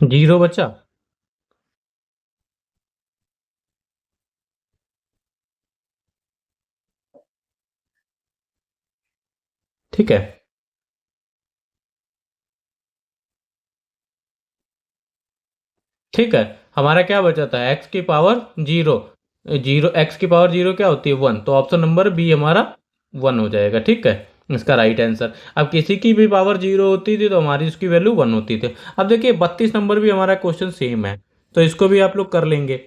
0 बचा। ठीक है, ठीक है, हमारा क्या बचा था, x की पावर 0, x की पावर 0 क्या होती है 1, तो ऑप्शन नंबर बी हमारा 1 हो जाएगा। ठीक है, इसका राइट आंसर। अब किसी की भी पावर 0 होती थी तो हमारी उसकी वैल्यू 1 होती थी। अब देखिए 32 नंबर भी हमारा क्वेश्चन सेम है, तो इसको भी आप लोग कर लेंगे।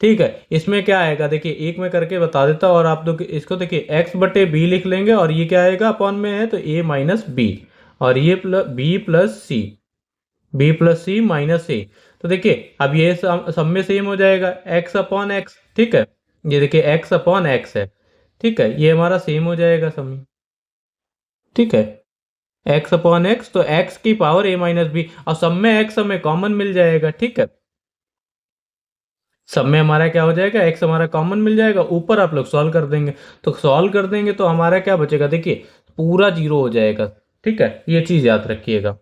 ठीक है, इसमें क्या आएगा, देखिए एक में करके बता देता, और आप लोग इसको देखिए x/b लिख लेंगे, और ये क्या आएगा अपॉन में है, तो a-b, और ये b+c माइनस ए। तो देखिए अब ये सब में सेम हो जाएगा, x/x। ठीक है, ये देखिए x/x है। ठीक है, ये हमारा सेम हो जाएगा सब में। ठीक है, x/x, तो x की पावर a-b, और सब में x हमें कॉमन मिल जाएगा। ठीक है, सब में हमारा क्या हो जाएगा, x हमारा कॉमन मिल जाएगा, ऊपर आप लोग सॉल्व कर देंगे, तो सॉल्व कर देंगे तो हमारा क्या बचेगा, देखिए पूरा 0 हो जाएगा। ठीक है, ये चीज याद रखिएगा।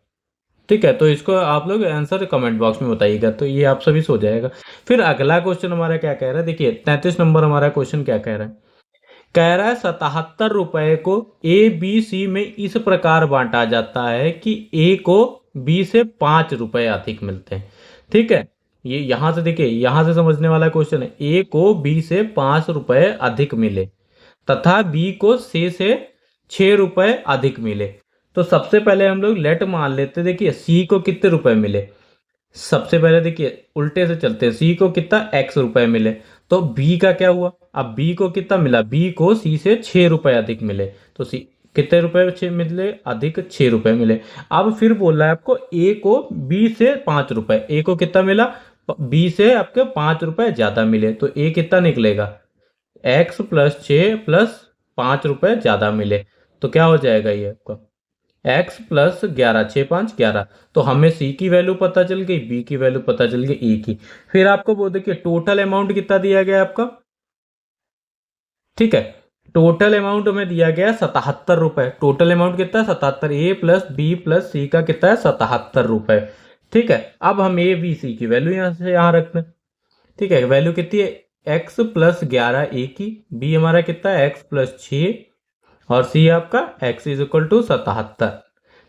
ठीक है, तो इसको आप लोग आंसर कमेंट बॉक्स में बताइएगा, तो ये आप सभी से हो जाएगा। फिर अगला क्वेश्चन हमारा क्या कह रहा है, देखिए 33 नंबर हमारा क्वेश्चन क्या कह रहा है, कह रहा है 77 रुपए को ABC में इस प्रकार बांटा जाता है कि A को B से 5 रुपए अधिक मिलते हैं। ठीक है, ये यहां से देखिए, यहां से समझने वाला क्वेश्चन है, A को B से 5 रुपए अधिक मिले तथा B को C से 6 रुपए अधिक मिले। तो सबसे पहले हम लोग लेट मान लेते, देखिए C को कितने रुपए मिले, सबसे पहले देखिए उल्टे से चलते हैं, सी को कितना x रुपए मिले, तो b का क्या हुआ, अब b को कितना मिला, b को c से 6 रुपए अधिक मिले, तो c कितने रुपए मिले अधिक, 6 रुपए मिले। अब फिर बोल रहा है आपको a को b से 5 रुपए, a को कितना मिला, b से आपके 5 रुपए ज्यादा मिले, तो a कितना निकलेगा, x + 6 + 5 रुपए ज्यादा मिले, तो क्या हो जाएगा ये आपका x + 11, 6 5 11। तो हमें c की वैल्यू पता चल गई, b की वैल्यू पता चल गई, e की। फिर आपको वो देखिए टोटल अमाउंट कितना दिया गया आपका। ठीक है, टोटल अमाउंट हमें दिया गया 77 रुपए, टोटल अमाउंट कितना है 77, a + b + c का कितना है 77 रुपए। ठीक है, अब हम a b c की वैल्यू यहां से यहां रखते हैं। ठीक है, वैल्यू कितनी है, x + 11 a की, b हमारा कितना है x + 6, और c आपका x = 77।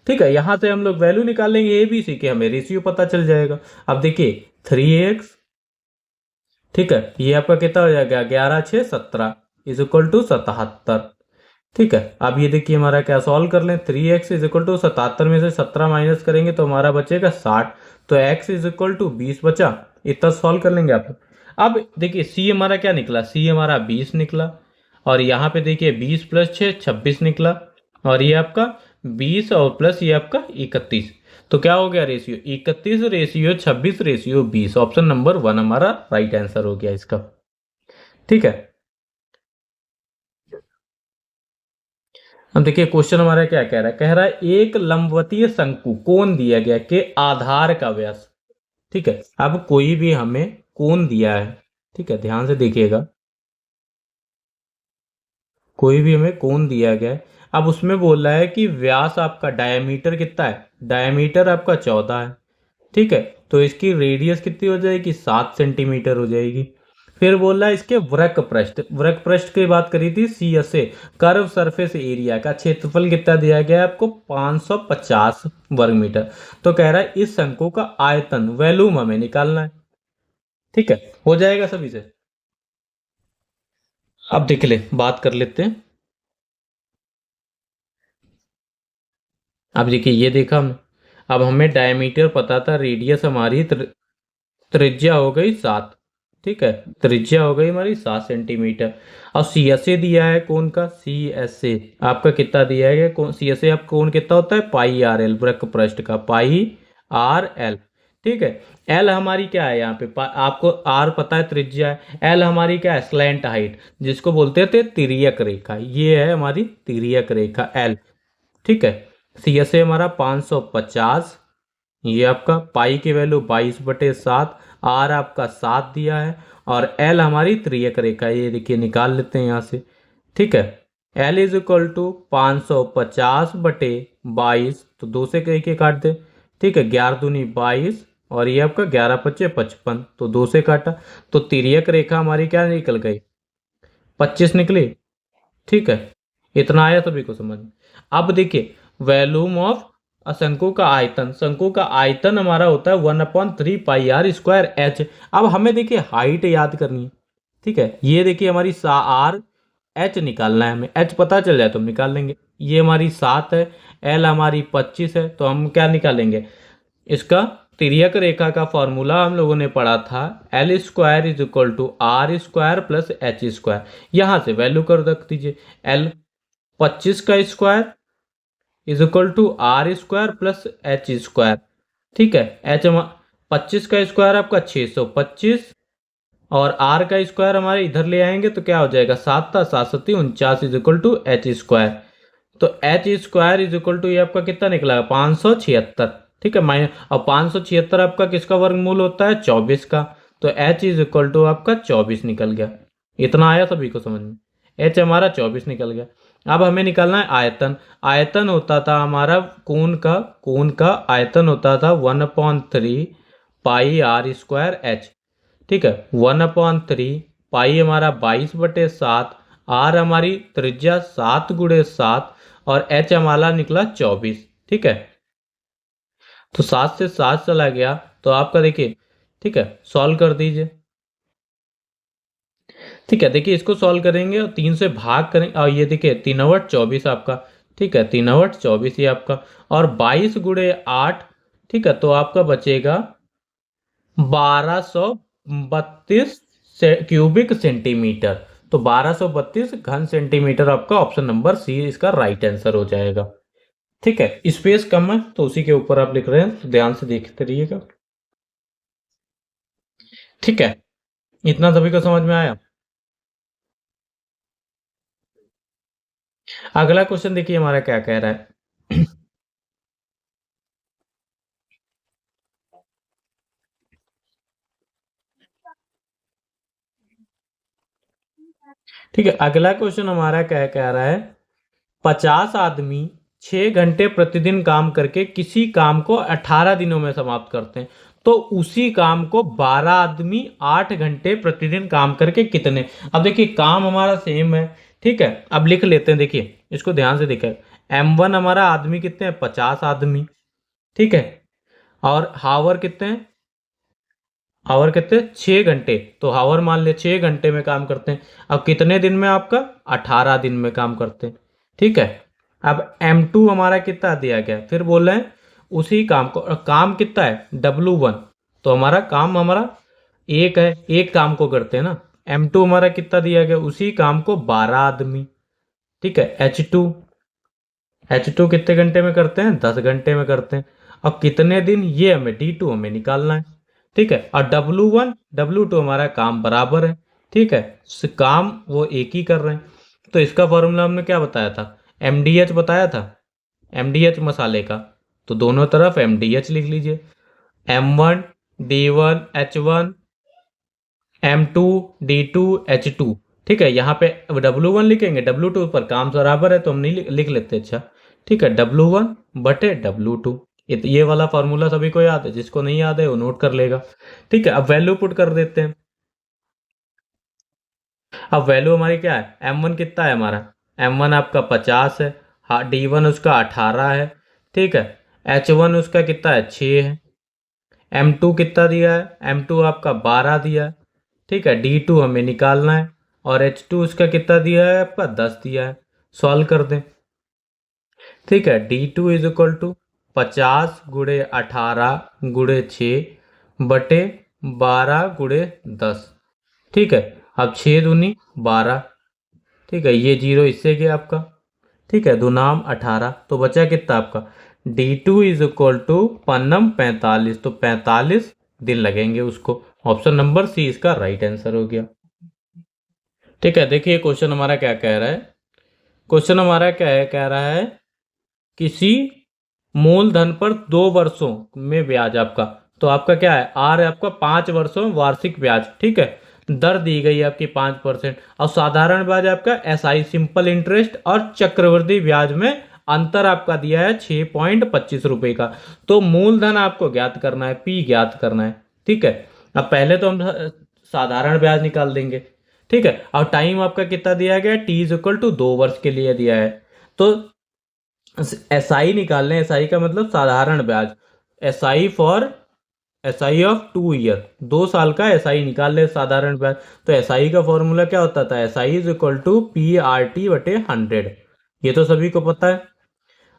ठीक है, यहां से हम लोग वैल्यू निकालेंगे ए बी सी के, हमें रेशियो पता चल जाएगा। अब देखिए 3x, ठीक है, ये आपका कितना हो जाएगा, 11 6 17 = 77। ठीक है, अब ये देखिए हमारा क्या सॉल्व कर लें, 3x = 77 में से 17 माइनस करेंगे तो हमारा बचेगा 60, तो x = 20 बचा। इतना सॉल्व कर लेंगे आप। अब देखिए c हमारा क्या निकला, c हमारा 20 निकला, और यहाँ पे देखिए 20 प्लस 6 26 निकला, और ये आपका 20 और प्लस ये आपका 31। तो क्या हो गया ratio 31 ratio 26 ratio 20। Option number 1 हमारा राइट आंसर हो गया इसका। ठीक है, अब देखिए क्वेश्चन हमारा क्या कह रहा है, कह रहा है एक लंबवतीय शंकु कोण दिया गया के आधार का व्यास। ठीक है, अब कोई भी हमें कोण दिया है, ठीक है ध्यान से देखिएगा, कोई भी हमें कोण दिया गया है। अब उसमें बोल रहा है कि व्यास आपका डायमीटर कितना है, डायमीटर आपका 14 है। ठीक है, तो इसकी रेडियस कितनी हो जाएगी, 7 सेंटीमीटर हो जाएगी। फिर बोल रहा है इसके वृक्क पृष्ठ की बात करी थी, C S A curve surface area का क्षेत्रफल कितना दिया गया है आपको, 550 वर्ग मीटर। तो कह रहा है इस शंकु का आयतन वॉल्यूम हमें निकालना है। ठीक है, हो जाएगा सभी से। अब देख ले, बात कर लेते हैं। अब देखिए ये देखा हमने, अब हमें डायमीटर पता था, रेडियस हमारी त्रिज्या हो गई 7। ठीक है, त्रिज्या हो गई हमारी 7 सेंटीमीटर। और सी एस ए दिया है कौन का, सी एस ए आपका कितना दिया है, कौन सी एस ए आप कौन कितना होता है, पाई आर एल, वृक्क पृष्ठ का पाई आर एल। ठीक है, एल हमारी क्या है यहाँ पे, आपको आर पता है त्रिज्या है, एल हमारी क्या है, स्लैंट हाइट, जिसको बोलते थे तिर्यक रेखा, ये है हमारी तिर्यक रेखा एल। ठीक है, सी एस ए हमारा 550, ये आपका पाई की वैल्यू 22/7, आर आपका 7 दिया है, और एल हमारी त्रियक रेखा, ये देखिए निकाल लेते हैं यहाँ से। ठीक है, एल इज इक्वल टू 550/22, तो 2 से कहीं के काट दे। ठीक है, 11 दूनी 22, और ये आपका 11×5 55, तो 2 से काटा, तो तिर्यक रेखा हमारी क्या निकल गई, 25 निकली। ठीक है, इतना आया सभी को समझ में। अब देखिए वॉल्यूम ऑफ शंकु का आयतन, शंकु का आयतन हमारा होता है 1/3 πr² h। अब हमें देखिए हाइट याद करनी है। ठीक है, ये देखिए हमारी आर, एच निकालना है हमें, एच पता चल जाए तो हम निकाल लेंगे। ये हमारी 7 है, एल हमारी 25 है, तो हम क्या निकालेंगे, इसका तिर्यक रेखा का फॉर्मूला हम लोगों ने पढ़ा था, L² = R² + H²। यहां से वैल्यू कर रख दीजिए, L 25 का square is equal to R² + H²। ठीक है, एच 25 का स्क्वायर आपका 625, और आर का स्क्वायर हमारे इधर ले आएंगे तो क्या हो जाएगा, 7 था 7 7 49 इज इक्वल टू H²। तो H² इज इक्वल टू ये आपका कितना निकला, 576। ठीक है, माइनस, और 576 आपका किसका वर्गमूल होता है, 24 का। तो H इज इक्वल टू आपका 24 निकल गया। इतना आया सभी को समझ में, H हमारा 24 निकल गया। अब हमें निकालना है आयतन। आयतन होता था हमारा कोण का आयतन होता था 1/3 πr²h। ठीक है, 1/3 पाई हमारा 22/7, आर हमारी त्रिज्या 7×7, और एच हमारा निकला 24। ठीक है, तो 7 से 7 चला गया, तो आपका देखिए, ठीक है सॉल्व कर दीजिए। ठीक है, देखिए इसको सॉल्व करेंगे और 3 से भाग करेंगे, और ये देखिए 3/24 आपका। ठीक है, 3/24 ये आपका, और 22×8। ठीक है, तो आपका बचेगा 1232 क्यूबिक सेंटीमीटर। तो 1232 घन सेंटीमीटर आपका ऑप्शन नंबर सी इसका राइट आंसर हो जाएगा। ठीक है, स्पेस कम है तो उसी के ऊपर आप लिख रहे हैं, तो ध्यान से देखते रहिएगा। ठीक है, इतना सभी को समझ में आया। अगला क्वेश्चन देखिए हमारा क्या कह रहा है। ठीक है, अगला क्वेश्चन हमारा क्या कह रहा है, 50 आदमी 6 घंटे प्रतिदिन काम करके किसी काम को 18 दिनों में समाप्त करते हैं, तो उसी काम को 12 आदमी 8 घंटे प्रतिदिन काम करके कितने। अब देखिए काम हमारा सेम है। ठीक है, अब लिख लेते हैं, देखिए इसको ध्यान से देखें। M1 हमारा आदमी कितने हैं, 50 आदमी। ठीक है, और हावर कितने हैं, हावर कितने, 6 घंटे, तो हावर मान ले 6 घंटे में काम करते हैं। अब कितने दिन में आपका, 18 दिन में काम करते हैं। ठीक है, अब M2 हमारा कितना दिया गया, फिर बोल रहे हैं उसी काम को, काम कितना है W1, तो हमारा काम हमारा एक है, एक काम को करते हैं ना, M2 हमारा कितना दिया गया, उसी काम को 12 आदमी, ठीक है। H2 कितने घंटे में करते हैं, 10 घंटे में करते हैं। अब कितने दिन, ये हमें D2 हमें निकालना है, ठीक है। और W2 हमारा काम बराबर है, ठीक है, काम वो एक ही कर रहे हैं। तो इसका फॉर्मूला हमने क्या बताया था, MDH बताया था, MDH मसाले का। तो दोनों तरफ MDH लिख लीजिए, M1 D1 H1 M2 D2 H2, ठीक है। यहाँ पे W1 लिखेंगे, W2 पर काम बराबर है तो हम नहीं लिख लेते, अच्छा ठीक है, W1 बटे W2। ये वाला फॉर्मूला सभी को याद है, जिसको नहीं याद है वो नोट कर लेगा, ठीक है। अब वैल्यू पुट कर देते हैं। अब वैल्यू हमारी क्या है, M1 कितना है हमारा, M1 आपका 50 है, हाँ D1 उसका 18 है, ठीक है। H1 उसका कितना है, 6 है। M2 कितना दिया है, M2 आपका 12 दिया है, ठीक है। D2 हमें निकालना है, और H2 उसका कितना दिया है आपका, 10 दिया है। सॉल्व कर दें, ठीक है। D2 इज इक्वल टू 50 गुड़े 18 गुड़े 6 बटे 12 गुड़े 10, ठीक है। अब 6 दूनी 12, ठीक है, ये जीरो इससे गया आपका, ठीक है, दुनाम 18, तो बचा कितना आपका, D2 इज इक्वल टू पन्नम 45, तो 45 दिन लगेंगे उसको। ऑप्शन नंबर सी इसका राइट आंसर हो गया, ठीक है। देखिए क्वेश्चन हमारा क्या कह रहा है, क्वेश्चन हमारा क्या है, कह रहा है किसी मूलधन पर 2 वर्षों में ब्याज आपका, तो आपका क्या है, आर है आपका 5 वर्षों वार्षिक ब्याज, ठीक है। दर दी गई है आपकी 5%, और साधारण ब्याज आपका SI सिंपल इंटरेस्ट, और चक्रवृद्धि ब्याज में अंतर आपका दिया है 6.25 रुपए का। तो मूलधन आपको ज्ञात करना है, P ज्ञात करना है, ठीक है। अब पहले तो हम साधारण ब्याज निकाल देंगे, ठीक है। और टाइम आपका कितना दिया गया, T इज इक्वल टू 2 वर्ष के लिए दिया है। तो SI निकालने, SI का मतलब साधारण ब्याज, SI ऑफ 2 ईयर, 2 साल का SI निकाल ले साधारण ब्याज। तो SI का फॉर्मूला क्या होता था, SI is equal to PRT बटे 100, ये तो सभी को पता है।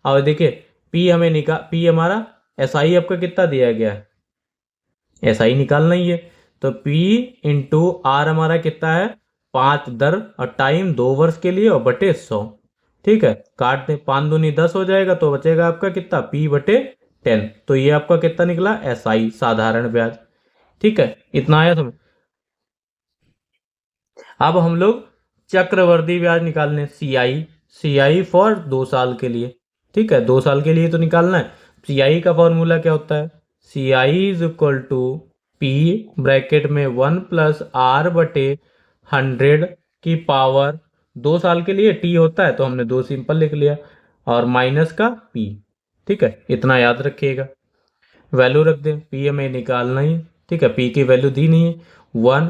और देखिए P हमें P हमारा SI आपका कितना दिया गया है, SI निकालना ही है, तो P इंटू R हमारा कितना है, 5 दर, और टाइम 2 वर्ष के लिए, और बटे 100, ठीक है। काट दे, 5 दूनी 10 हो जाएगा, तो बचेगा आपका कितना, P बटे 10। तो ये आपका कितना निकला, SI साधारण ब्याज, ठीक है। इतना आया समझ। अब हम लोग चक्रवर्ती ब्याज निकालने, CI फॉर 2 साल के लिए, ठीक है, 2 साल के लिए तो निकालना है। CI का फॉर्मूला क्या होता है, CI is equal to P bracket में 1 प्लस R बटे 100 की पावर, 2 साल के लिए T होता है तो हमने 2 सिंपल लिख लिया, और माइनस का P, ठीक है। इतना याद रखिएगा, वैल्यू रख दें, P हमें निकालना ही, ठीक है। P की वैल्यू दी नहीं है 1,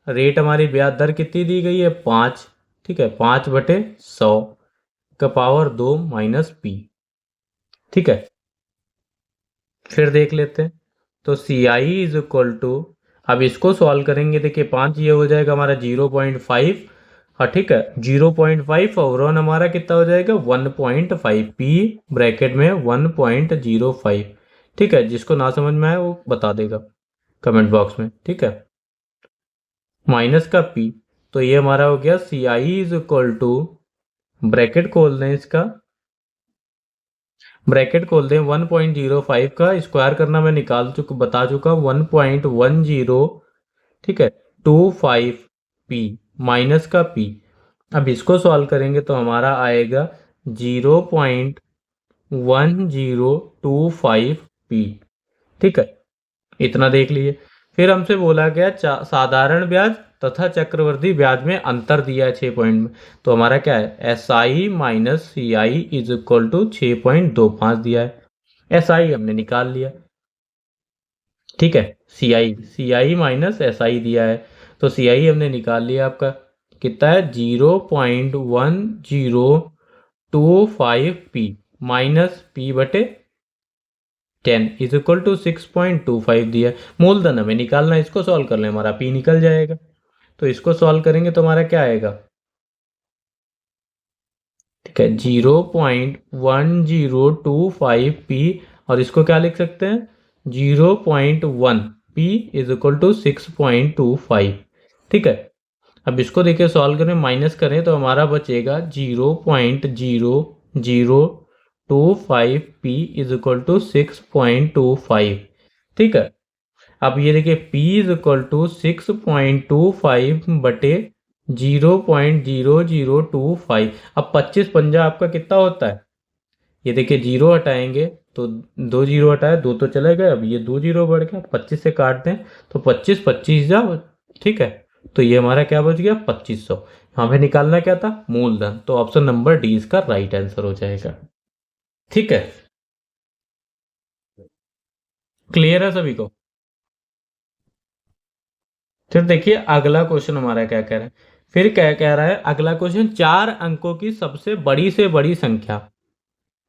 रेट हमारी ब्याज दर कितनी दी गई है, 5, ठीक है, 5 बटे 100 का पावर 2 माइनस P, ठीक है। फिर देख लेते हैं, तो CI इज इक्वल टू, अब इसको सॉल्व करेंगे, देखिए 5 ये हो जाएगा हमारा 0.5, हाँ ठीक है, 0.5, और 1 हमारा कितना हो जाएगा 1.5, P ब्रैकेट में 1.05, ठीक है। जिसको ना समझ में आए वो बता देगा कमेंट बॉक्स में, ठीक है। माइनस का P, तो ये हमारा हो गया CI is equal to, bracket खोल दें इसका, ब्रैकेट खोल दें, 1.05 का स्क्वायर करना मैं बता चुका 1.10, ठीक है, 25P माइनस का P। अब इसको सॉल्व करेंगे तो हमारा आएगा 0.1025P, ठीक है। इतना देख लीजिए। फिर हमसे बोला गया साधारण ब्याज तथा चक्रवृद्धि ब्याज में अंतर दिया है 6 पॉइंट में, तो हमारा क्या है, SI minus CI is equal to 6.25 दिया है, SI हमने निकाल लिया, ठीक है। CI माइनस SI दिया है, तो CI हमने निकाल लिया, आपका कितना है 0.1025P माइनस P बटे 10 इज इक्वल टू 6.25 दिया है। मूलधन हमें निकालना है, इसको सॉल्व कर लें, हमारा P निकल जाएगा। तो इसको सॉल्व करेंगे तो हमारा क्या आएगा, ठीक है, 0.1025P, और इसको क्या लिख सकते हैं, 0.1P इज इक्वल टू 6.25, ठीक है। अब इसको देखिए सॉल्व करें, माइनस करें तो हमारा बचेगा 0.0025 पी इज इक्वल टू 6.25। ठीक है, अब ये देखिए P इज इक्वल टू 6.25 बटे 0.0025। अब 25 पंजा आपका कितना होता है, ये देखिए जीरो हटाएंगे तो दो जीरो हटाए, दो तो चले गए, अब ये दो जीरो बढ़ गया, 25 से काट दें तो 25 25 जाओ। ठीक है, तो ये हमारा क्या बच गया 2500। हमें निकालना क्या था, मूलधन, तो ऑप्शन नंबर डी इसका राइट आंसर हो जाएगा। ठीक है, क्लियर है सभी को। फिर देखिए अगला क्वेश्चन हमारा क्या कह रहा है, फिर क्या कह रहा है अगला क्वेश्चन, 4 अंकों की सबसे बड़ी से बड़ी संख्या।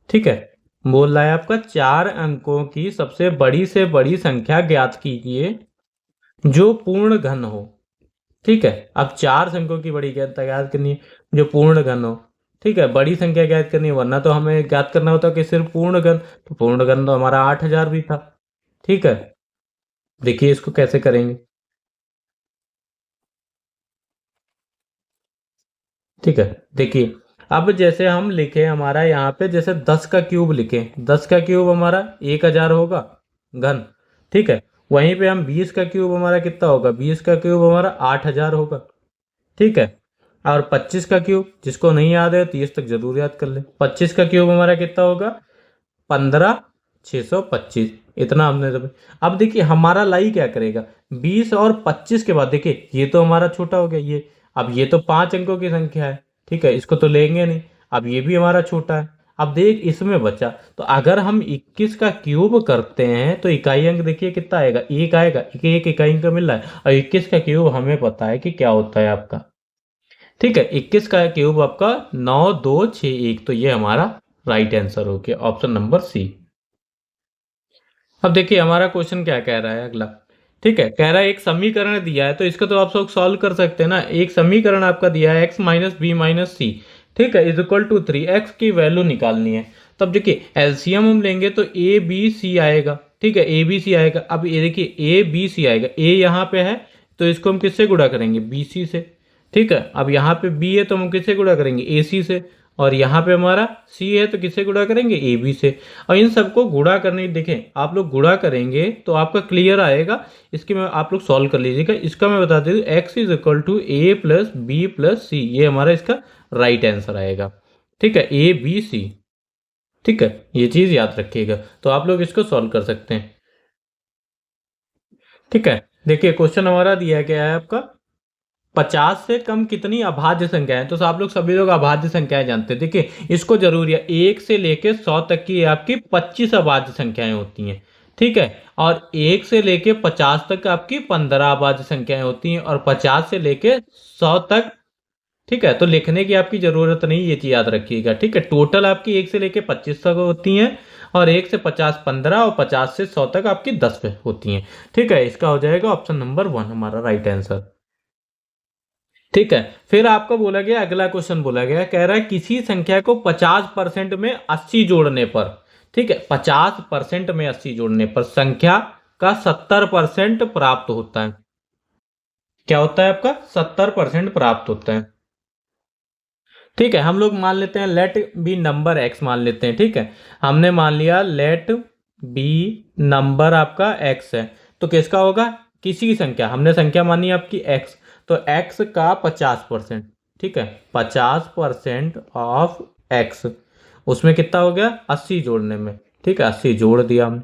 ठीक है, बोल रहा है आपका 4 अंकों की सबसे बड़ी से बड़ी संख्या ज्ञात कीजिए जो पूर्ण घन हो। ठीक है, अब 4 अंकों की बड़ी ज्ञात ज्ञात करनी है जो पूर्ण घन हो। ठीक है, बड़ी संख्या ज्ञात करनी है, वरना तो हमें ज्ञात करना होता कि सिर्फ पूर्ण घन, तो पूर्ण घन तो हमारा 8000 भी था। ठीक है, देखिए इसको कैसे करेंगे। ठीक है, देखिए अब जैसे हम लिखे हमारा यहाँ पे जैसे 10 का क्यूब लिखे, 10 का क्यूब हमारा 1000 होगा घन। ठीक है, वहीं पे हम 20 का क्यूब हमारा कितना होगा, 20 का क्यूब हमारा 8000 होगा। ठीक है, और 25 का क्यूब जिसको नहीं याद है 30 तक जरूर याद कर ले, 25 का क्यूब हमारा कितना होगा 15625। इतना हमने तो, अब देखिए हमारा लाई क्या करेगा, 20 और 25 के बाद देखिए ये तो हमारा छोटा हो गया ये, अब ये तो 5 अंकों की संख्या है। ठीक है, इसको तो लेंगे नहीं, अब ये भी हमारा छोटा है। अब देख इसमें बचा, तो अगर हम 21 का क्यूब करते हैं तो इकाई अंक देखिए कितना आएगा, एक आएगा, एक इकाई अंक मिल रहा है, और 21 का क्यूब हमें पता है कि क्या होता है आपका। ठीक है, 21 का क्यूब आपका 9261, तो ये हमारा राइट आंसर हो गया ऑप्शन नंबर सी। अब देखिए हमारा क्वेश्चन क्या कह रहा है अगला। ठीक है, कह रहा है एक समीकरण दिया है, तो इसको तो आप लोग सॉल्व कर सकते हैं ना। एक समीकरण आपका दिया है x minus B minus C, ठीक है, इज इक्वल टू 3, एक्स की वैल्यू निकालनी है। तब देखिए एलसीएम हम लेंगे तो ए बी सी आएगा। ठीक है, ए बी सी आएगा। अब ये देखिए ए बी सी आएगा, ए यहाँ पे है तो इसको हम किससे गुणा करेंगे, बी सी से। ठीक है, अब यहाँ पे बी है तो हम किससे गुणा करेंगे, ए सी से, और यहाँ पे हमारा सी है तो किससे गुणा करेंगे, ए बी से। और इन सबको गुणा करने देखें, आप लोग गुणा करेंगे तो आपका क्लियर आएगा। इसकी मैं आप लोग सॉल्व कर लीजिएगा। इसका मैं बता दें, X is equal to A plus B plus C, ये हमारा इसका राइट आंसर आएगा। ठीक है, ए बी सी। ठीक है, ये चीज याद रखिएगा, तो आप लोग इसको सॉल्व कर सकते हैं। ठीक है, देखिए क्वेश्चन हमारा दिया गया है आपका, 50 से कम कितनी अभाज्य संख्याएं। तो आप लोग सभी लोग अभाज्य संख्याएं जानते हैं। देखिए इसको जरूरी है, 1 से लेके 100 तक की आपकी 25 अभाज्य संख्याएं होती हैं। ठीक है, और 1 से लेके 50 तक आपकी 15 अभाज्य संख्याएं होती हैं, और 50 से लेके 100 तक। ठीक है, तो लिखने की आपकी जरूरत नहीं, ये चीज याद रखिएगा। ठीक है, टोटल आपकी 1 से लेके 25 तक होती हैं, और 1 से 50 15, और 50 से 100 तक आपकी 10 पे होती हैं। ठीक है, इसका हो जाएगा ऑप्शन नंबर 1 हमारा राइट आंसर। ठीक है, फिर आपको बोला गया अगला क्वेश्चन बोला गया, कह रहा है किसी संख्या को 50% में 80 जोड़ने पर, ठीक है, 50% में 80 जोड़ने पर संख्या का 70% प्राप्त होता है। क्या होता है आपका, 70% प्राप्त होता है। ठीक है, हम लोग मान लेते हैं लेट बी नंबर एक्स मान लेते हैं। ठीक है, हमने मान लिया लेट बी नंबर आपका एक्स है, तो किसका होगा, किसी की संख्या, हमने संख्या मानी आपकी एक्स, तो एक्स का 50%। ठीक है, 50% ऑफ एक्स, उसमें कितना हो गया 80 जोड़ने में। ठीक है, 80 जोड़ दिया हमने।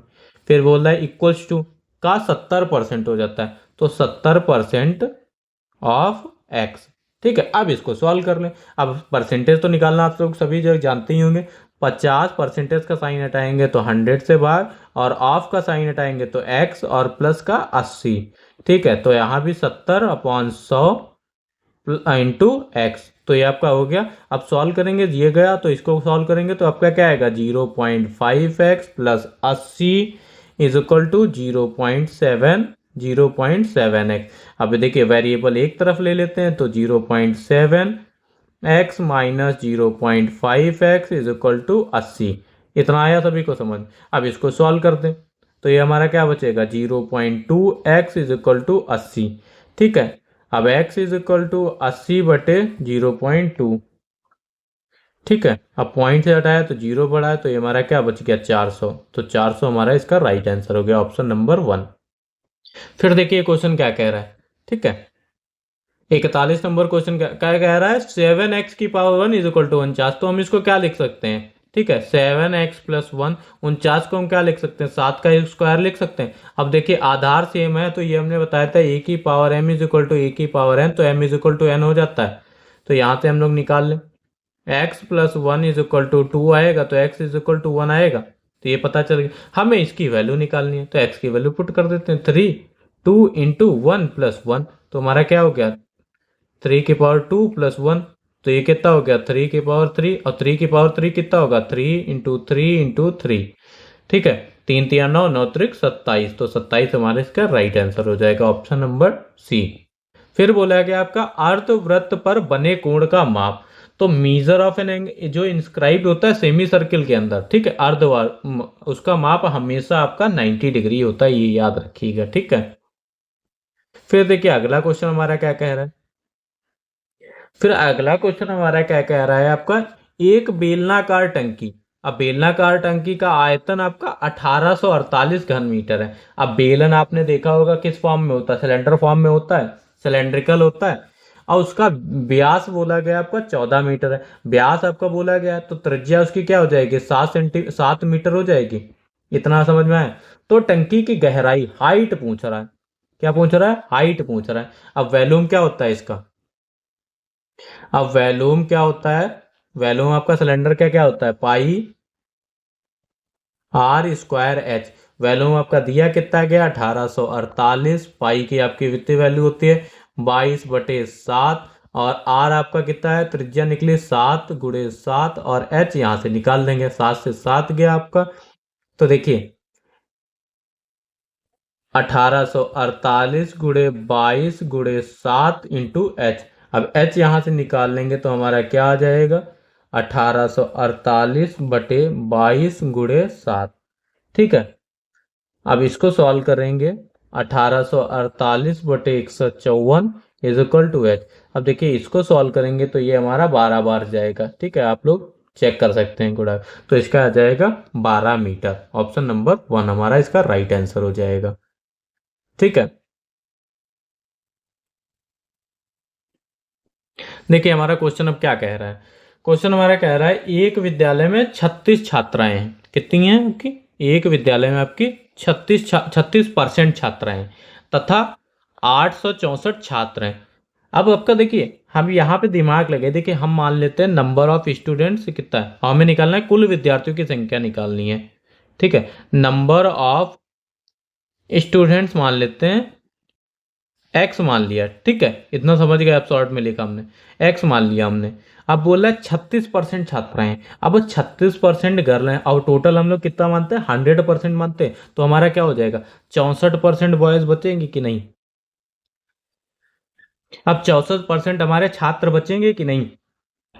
फिर बोल रहा है इक्वल्स टू का 70% हो जाता है, तो 70% ऑफ एक्स। ठीक है, अब इसको सॉल्व कर लें। अब परसेंटेज तो निकालना आप लोग सभी जगह जानते ही होंगे। 50% का साइन हटाएंगे तो 100 से बाहर, और ऑफ का साइन हटाएंगे तो एक्स, और प्लस का 80। ठीक है, तो यहाँ भी 70/100 इंटू एक्स, तो ये आपका हो गया। अब सॉल्व करेंगे, ये गया तो इसको सॉल्व करेंगे तो आपका क्या आएगा, 0.5x plus 80 is equal to 0.7x। अब देखिए वेरिएबल एक तरफ ले लेते हैं तो 0.7x minus 0.5x is equal to 80। इतना आया सभी को समझ। अब इसको सॉल्व करते हैं तो ये हमारा क्या बचेगा, 0.2x इज इक्वल टू 80। ठीक है, अब x इज इक्वल टू 80/0.2। ठीक है, अब पॉइंट से हटाया तो 0 बढ़ा है, तो ये हमारा क्या बच गया 400। तो 400 हमारा इसका राइट आंसर हो गया, ऑप्शन नंबर 1। फिर देखिए क्वेश्चन क्या कह रहा है। ठीक है, 41 नंबर क्वेश्चन क्या क्या कह रहा है, 7x⁻1 इज इक्वल टू 49। तो हम इसको क्या लिख सकते हैं, ठीक है, 7x+1, 49 को हम क्या लिख सकते हैं, 7 का स्क्वायर लिख सकते हैं। अब देखिए आधार सेम है, तो ये हमने बताया था a⁻m is equal to a⁻n, तो m is equal to n हो जाता है। तो यहाँ से हम लोग निकाल लें, x+1 इज इक्वल टू 2 आएगा, तो x इज इक्वल टू 1 आएगा। तो ये पता चल गया, हमें इसकी वैल्यू निकालनी है, तो x की वैल्यू पुट कर देते हैं, 3 2 इंटू 1+1, तो हमारा क्या हो गया 3⁻2+1। तो ये कितना हो गया 3⁻3, और 3⁻3 कितना होगा 3 × 3 × 3। ठीक है, 3×3 = 9, 9×3 = 27, तो 27 हमारे इसका राइट आंसर हो जाएगा, ऑप्शन नंबर सी। फिर बोला गया आपका अर्धवृत्त पर बने कोण का माप। तो मीजर ऑफ एन जो इंस्क्राइब होता है सेमी सर्किल के अंदर, ठीक है, उसका माप हमेशा आपका 90 डिग्री होता है, ये याद रखिएगा। ठीक है, फिर देखिए अगला क्वेश्चन हमारा क्या कह रहा है। फिर अगला क्वेश्चन हमारा क्या कह रहा है आपका, एक बेलनाकार टंकी। अब बेलनाकार टंकी का आयतन आपका 1848 घन मीटर है। अब बेलन आपने देखा होगा किस फॉर्म में होता है, सिलेंडर फॉर्म में होता है, सिलेंड्रिकल होता है। और उसका व्यास बोला गया आपका 14 मीटर है। व्यास आपका बोला गया है, तो त्रिज्या उसकी क्या हो जाएगी 7 मीटर हो जाएगी। इतना समझ में आया। तो टंकी की गहराई हाइट पूछ रहा है, क्या पूछ रहा है, हाइट पूछ रहा है। अब वैल्यूम क्या होता है इसका, अब वैल्यूम क्या होता है, वैल्यूम आपका सिलेंडर का क्या होता है, πr²h। वैल्यूम आपका दिया कितना गया 1848, पाई की आपकी वित्तीय वैल्यू होती है 22/7, और आर आपका कितना है, त्रिज्या निकली 7 × 7, और एच यहां से निकाल देंगे, 7 से 7 गया आपका। तो देखिए 1848 × 22 × 7 इंटू एच। अब एच यहां से निकाल लेंगे तो हमारा क्या आ जाएगा 1848/22 × 7। ठीक है, अब इसको सॉल्व करेंगे, 1848/154 इज इक्वल टू एच। अब देखिए इसको सॉल्व करेंगे तो ये हमारा 12 बार जाएगा। ठीक है, आप लोग चेक कर सकते हैं गुड़ा, तो इसका आ जाएगा 12 मीटर, ऑप्शन नंबर 1 हमारा इसका राइट आंसर हो जाएगा। ठीक है, देखिए हमारा क्वेश्चन अब क्या कह रहा है। क्वेश्चन हमारा कह रहा है एक विद्यालय में 36 छात्राएं हैं। कितनी हैं आपकी, एक विद्यालय में आपकी 36% छात्राएं हैं तथा 864 छात्र हैं। अब आपका देखिए हम यहाँ पे दिमाग लगे, देखिए हम मान लेते हैं नंबर ऑफ स्टूडेंट्स कितना है, हमें निकालना है कुल विद्यार्थियों की संख्या निकालनी है। ठीक है, नंबर ऑफ स्टूडेंट्स मान लेते हैं एक्स मान लिया। ठीक है, इतना समझ गए आप, शॉर्ट में लिखा हमने, एक्स मान लिया हमने। अब बोला 36% छात्राएं हैं। अब 36% गर्ल हैं और टोटल हम लोग कितना मानते हैं 100% मानते हैं, तो हमारा क्या हो जाएगा 64% बॉयज बचेंगे कि नहीं। अब 64% हमारे छात्र बचेंगे कि नहीं।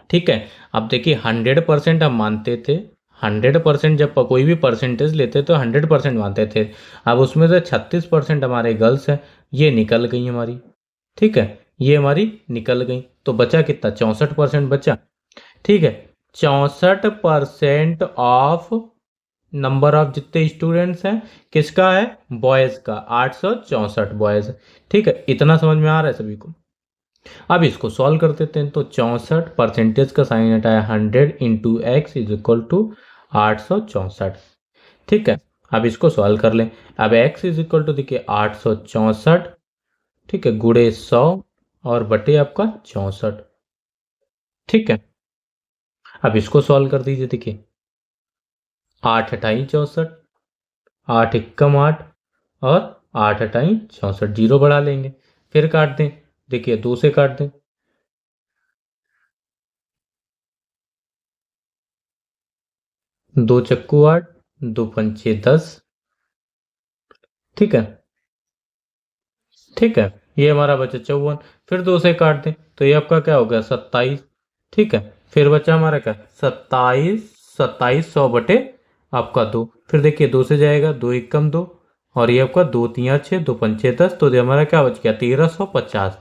ठीक है, अब देखिए 100% हम मानते थे, 100% जब कोई भी परसेंटेज लेते तो 100% मानते थे। अब उसमें से 36% हमारे गर्ल्स हैं, ये निकल गई हमारी। ठीक है, ये हमारी निकल गई, तो बचा कितना 64% बचा। ठीक है, 64% ऑफ नंबर ऑफ जितने स्टूडेंट्स हैं किसका है, बॉयज का, 864 बॉयज। ठीक है, इतना समझ में आ रहा है सभी को। अब इसको सॉल्व कर देते हैं, तो 64 परसेंटेज का साइन हटाया 100 into x is equal to 864। ठीक है, अब इसको सॉल्व कर लें। अब x इज इक्वल टू देखिए 864, ठीक है, गुड़े 100 और बटे आपका 64। ठीक है, अब इसको सॉल्व कर दीजिए, देखिए 8×8 = 64, 8×1 = 8 और 8×8 = 64, जीरो बढ़ा लेंगे, फिर काट दें, देखिए 2 से काट दें, 2 चक्कू 8, 2 पंचे 10। ठीक है, ठीक है, ये हमारा बचा 54, फिर 2 से काट दें तो ये आपका क्या हो गया 27। ठीक है, फिर बचा हमारा क्या 27 बटे आपका 2, फिर देखिए 2 से जाएगा, 2 1 2, और ये आपका 2 3 6, 2 5 10, तो ये हमारा क्या बच गया 1350।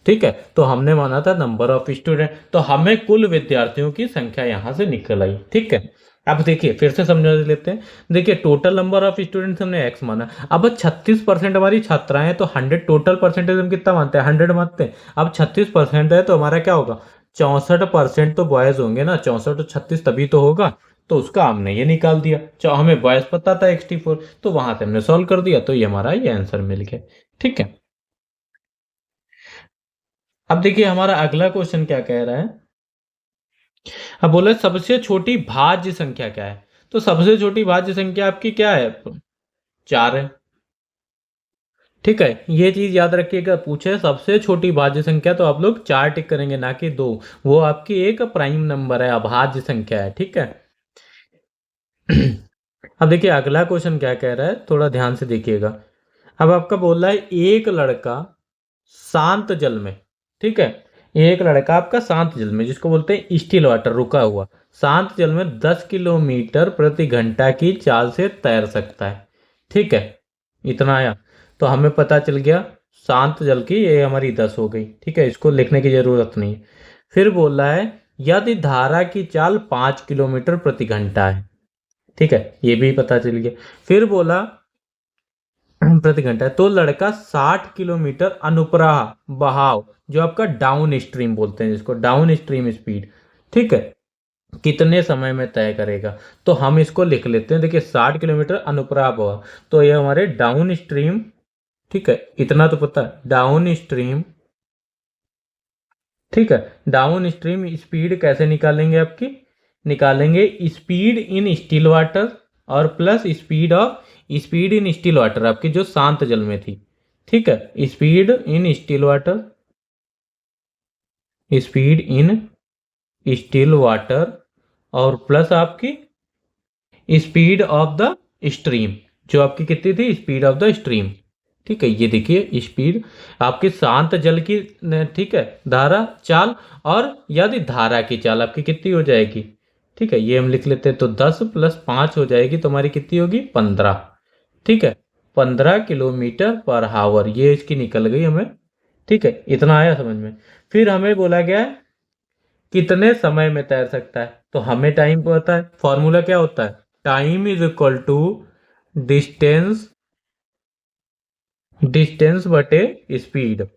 ठीक है, तो हमने माना था नंबर ऑफ स्टूडेंट, तो हमें कुल विद्यार्थियों की संख्या यहां से निकल आई। ठीक है, अब देखिए फिर से समझा लेते हैं। देखिए टोटल नंबर ऑफ स्टूडेंट्स हमने एक्स माना। अब 36% हमारी छात्राएं हैं, तो 100 टोटल परसेंटेज हम कितना मानते हैं, 100 मानते हैं। अब 36% है तो हमारा क्या होगा, 64% तो बॉयज होंगे ना, 64 और 36 तभी तो होगा। तो उसका हमने ये निकाल दिया, हमें बॉयज पता था 64, तो वहां से हमने सॉल्व कर दिया, तो ये हमारा ये आंसर मिल गया। ठीक है, अब देखिए हमारा अगला क्वेश्चन क्या कह रहा है। अब बोला सबसे छोटी भाज्य संख्या क्या है। तो सबसे छोटी भाज्य संख्या आपकी क्या है, 4 है। ठीक है, ये चीज याद रखिएगा, पूछे सबसे छोटी भाज्य संख्या तो आप लोग 4 टिक करेंगे, ना कि 2। वो आपकी एक प्राइम नंबर है, अभाज्य संख्या है। ठीक है। अब देखिए अगला क्वेश्चन क्या कह रहा है, थोड़ा ध्यान से देखिएगा। अब आपका बोल रहा है एक लड़का शांत जल में, ठीक है, एक लड़का आपका शांत जल में, जिसको बोलते हैं स्टिल वाटर, रुका हुआ, शांत जल में 10 किलोमीटर प्रति घंटा की चाल से तैर सकता है। ठीक है, इतना आया, तो हमें पता चल गया शांत जल की ये हमारी 10 हो गई। ठीक है, इसको लिखने की जरूरत नहीं। फिर बोल रहा है यदि धारा की चाल 5 किलोमीटर प्रति घंटा है। ठीक है, ये भी पता चल गया। फिर बोला प्रति घंटा है, तो लड़का 60 किलोमीटर अनुप्रवाह बहाव, जो आपका डाउन स्ट्रीम बोलते हैं, जिसको डाउन स्ट्रीम स्पीड, ठीक है, कितने समय में तय करेगा। तो हम इसको लिख लेते हैं। देखिए 60 किलोमीटर अनुप्रवाह बहाव, तो ये हमारे डाउन स्ट्रीम, ठीक है, इतना तो पता है डाउन स्ट्रीम। ठीक है, डाउन स्ट्रीम स्पीड कैसे निकालेंगे आपकी, निकालेंगे स्पीड इन स्टिल वाटर और plus speed in still water आपकी जो शांत जल में थी। ठीक है, speed in still water, speed in still water और प्लस आपकी स्पीड ऑफ द स्ट्रीम, जो आपकी कितनी थी, स्पीड ऑफ द स्ट्रीम। ठीक है, ये देखिए स्पीड आपकी शांत जल की ठीक है, धारा चाल, और यदि धारा की चाल आपकी कितनी हो जाएगी। ठीक है, ये हम लिख लेते हैं, तो 10 + 5 हो जाएगी, तो हमारी कितनी होगी, 15। ठीक है, 15 किलोमीटर पर आवर, ये इसकी निकल गई हमें। ठीक है, इतना आया समझ में। फिर हमें बोला गया है कितने समय में तैर सकता है, तो हमें टाइम पता है, फॉर्मूला क्या होता है, time is equal to distance, distance बटे स्पीड।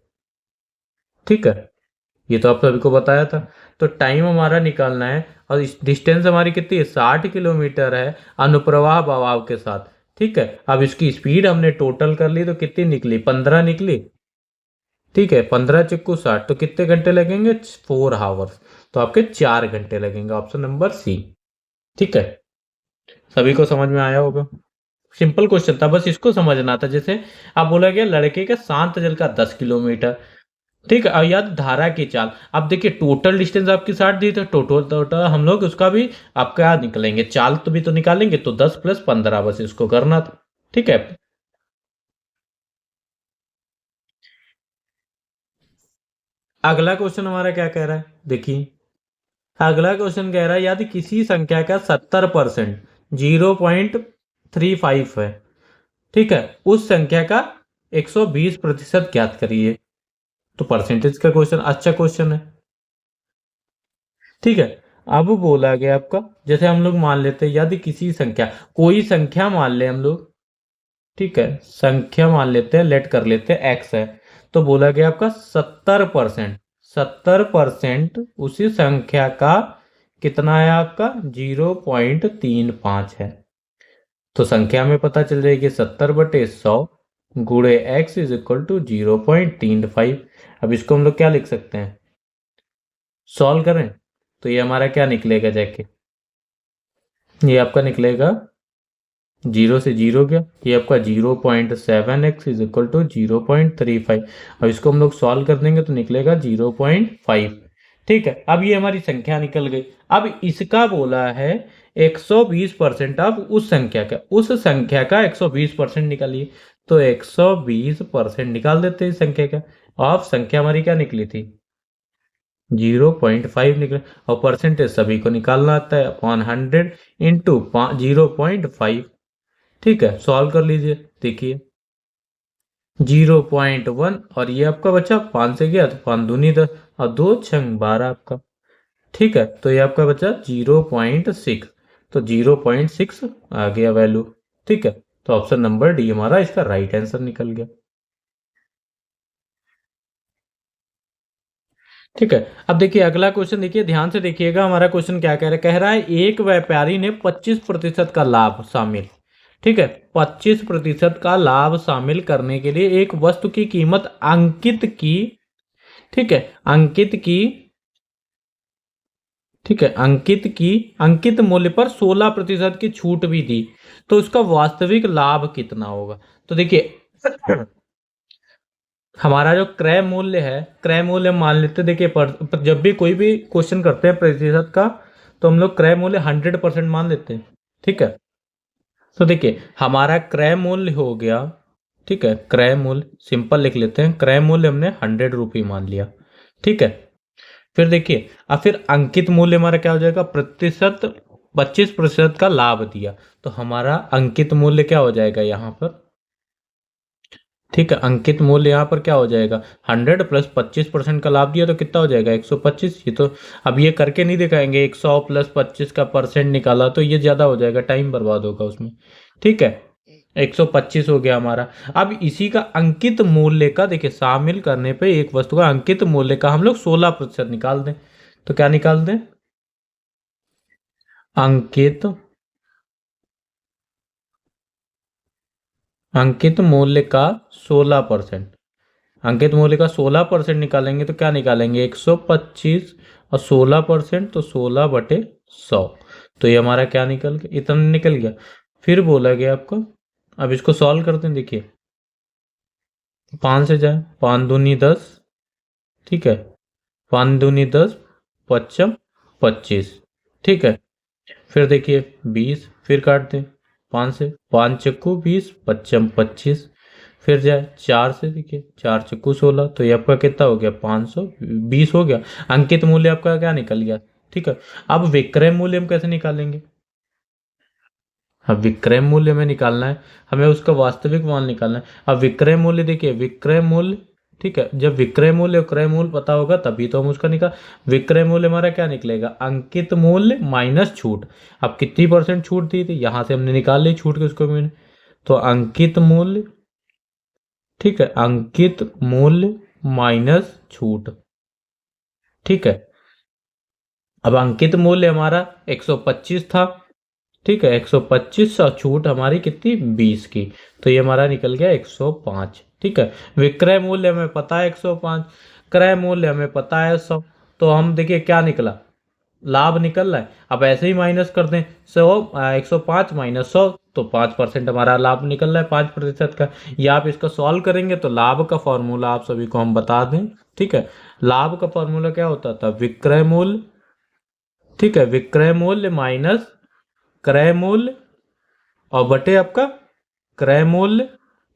ठीक है, ये तो आप सभी को बताया था। तो टाइम हमारा निकालना है, और डिस्टेंस हमारी कितनी है, 60 किलोमीटर है अनुप्रवाह बहाव के साथ। ठीक है, अब इसकी स्पीड हमने टोटल कर ली, तो कितनी निकली, 15 निकली। ठीक है, 15 × 60, तो कितने घंटे लगेंगे, 4 आवर्स, तो आपके 4 घंटे लगेंगे, ऑप्शन नंबर सी। ठीक है, सभी को समझ में आया होगा। सिंपल क्वेश्चन था, बस इसको समझना था। जैसे आप बोला गया लड़के के शांत जल का 10 किलोमीटर। ठीक है, अब याद धारा की चाल, अब देखिए टोटल डिस्टेंस आपकी 60 दी, तो टोटल टोटल हम लोग उसका भी आपका निकलेंगे, चाल तो भी तो निकालेंगे, तो 10 + 15, बस इसको करना था। ठीक है, अगला क्वेश्चन हमारा क्या कह रहा है, देखिए अगला क्वेश्चन कह रहा है यदि किसी संख्या का 70%, 0.35 है, ठीक है, उस संख्या का 120% ज्ञात करिए। तो परसेंटेज का क्वेश्चन, अच्छा क्वेश्चन है। ठीक है, अब बोला गया आपका, जैसे हम लोग मान लेते हैं यदि किसी संख्या, कोई संख्या मान ले हम लोग, ठीक है, संख्या मान लेते हैं, लेट कर लेते हैं एक्स है, तो बोला गया आपका 70%, 70% उसी संख्या का कितना है आपका, 0.35 है। तो संख्या में पता चल जाएगी 70/100 गुणे एक्स इज इक्वल टू 0.35। अब इसको हम लोग क्या लिख सकते हैं, सॉल्व करें, तो ये हमारा क्या निकलेगा जाके, ये आपका निकलेगा 0 से 0 गया, ये आपका 0.7x इज इक्वल टू 0.35। अब इसको हम लोग सॉल्व कर देंगे तो निकलेगा 0.5। ठीक है, अब ये हमारी संख्या निकल गई। अब इसका बोला है 120% अब उस संख्या का 120% निकालिए। तो 120% निकाल देते हैं इस संख्या का। अब संख्या हमारी क्या निकली थी, 0.5 निकला, और परसेंटेज सभी को निकालना आता है, अपॉन 100 इंटू 0.5। ठीक है, सॉल्व कर लीजिए, देखिए 0.1 और ये आपका बचा 5 से गया तो 5 दूनी 10 और 2 छंग 12 आपका। ठीक है, तो ये आपका बचा 0.6, तो 0.6 आ गया वैल्यू। ठीक है, तो ऑप्शन नंबर डी हमारा इसका राइट आंसर निकल गया। ठीक है, अब देखिए अगला क्वेश्चन, देखिए ध्यान से देखिएगा हमारा क्वेश्चन क्या कह रहा है। कह रहा है एक व्यापारी ने 25% का लाभ शामिल, ठीक है, 25% का लाभ शामिल करने के लिए एक वस्तु की कीमत अंकित की। ठीक है, अंकित की। ठीक है, अंकित मूल्य पर 16% की छूट भी दी, तो उसका वास्तविक लाभ कितना होगा। तो देखिए हमारा जो क्रय मूल्य है, क्रय मूल्य हम मान लेते हैं। देखिए पर जब भी कोई भी क्वेश्चन करते हैं प्रतिशत का, तो हम लोग क्रय मूल्य 100% मान लेते हैं। ठीक है, तो देखिए हमारा क्रय मूल्य हो गया। ठीक है, क्रय मूल्य सिंपल लिख लेते हैं, क्रय मूल्य हमने 100 रुपये मान लिया। ठीक है, फिर देखिए अब फिर अंकित मूल्य हमारा क्या हो जाएगा, प्रतिशत 25% का लाभ दिया, तो हमारा अंकित मूल्य क्या हो जाएगा यहाँ पर। ठीक है, अंकित मूल्य यहाँ पर क्या हो जाएगा, 100 प्लस 25% का लाभ दिया तो कितना हो जाएगा, 125। ये तो अब ये करके नहीं दिखाएंगे, 100 प्लस 25 का परसेंट निकाला तो ये ज़्यादा हो जाएगा, टाइम बर्बाद होगा उसमें। ठीक है, 125 हो गया हमारा। अब इसी का अंकित मूल्य का देखिए, शामिल करने पे एक वस्तु का अंकित मूल्य का हम लोग 16% निकाल दें, तो क्या निकाल दें, अंकित अंकित मूल्य का 16%। अंकित मूल्य का 16% निकालेंगे तो क्या निकालेंगे, 125 और 16% तो 16/100। तो ये हमारा क्या निकल गया, इतना निकल गया। फिर बोला गया आपको, अब इसको सॉल्व करते हैं। देखिए 5 से जाए, 5 दूनी 10। ठीक है, 5 दूनी 10, पच्चम 25। ठीक है, फिर देखिए 20, फिर काट दें 5 से, 5 चक्कू 20, पच्चम 25। फिर जाए 4 से, देखिए 4 चक्कू 16, तो ये आपका कितना हो गया, 520 हो गया। अंकित मूल्य आपका क्या निकल गया। ठीक है, अब विक्रय मूल्य हम कैसे निकालेंगे। अब विक्रय मूल्य हमें निकालना है, हमें उसका वास्तविक मान निकालना है। अब विक्रय मूल्य देखिए, विक्रय मूल्य, ठीक है, जब विक्रय मूल्य और क्रय मूल्य पता होगा तभी तो हम उसका निकाल। विक्रय मूल्य हमारा क्या निकलेगा, अंकित मूल्य माइनस छूट। अब कितनी परसेंट छूट दी थी, यहां से हमने निकाल ली छूट के उसको मैंने, तो अंकित मूल्य, ठीक है, अंकित मूल्य माइनस छूट। ठीक है, अब अंकित मूल्य हमारा 125 था। ठीक है, 125 और छूट हमारी कितनी, 20 की, तो ये हमारा निकल गया 105। ठीक है, विक्रय मूल्य हमें पता है 105, क्रय मूल्य हमें पता है 100, तो हम देखिए क्या निकला, लाभ निकल रहा है। अब ऐसे ही माइनस कर दें, 105 माइनस 100, तो 5% हमारा लाभ निकल रहा है, 5% का। या आप इसका सॉल्व करेंगे तो लाभ का फॉर्मूला आप सभी को हम बता दें। ठीक है, लाभ का फॉर्मूला क्या होता था, विक्रय मूल्य, ठीक है, विक्रय मूल्य माइनस क्रय मूल्य और बटे आपका क्रय मूल्य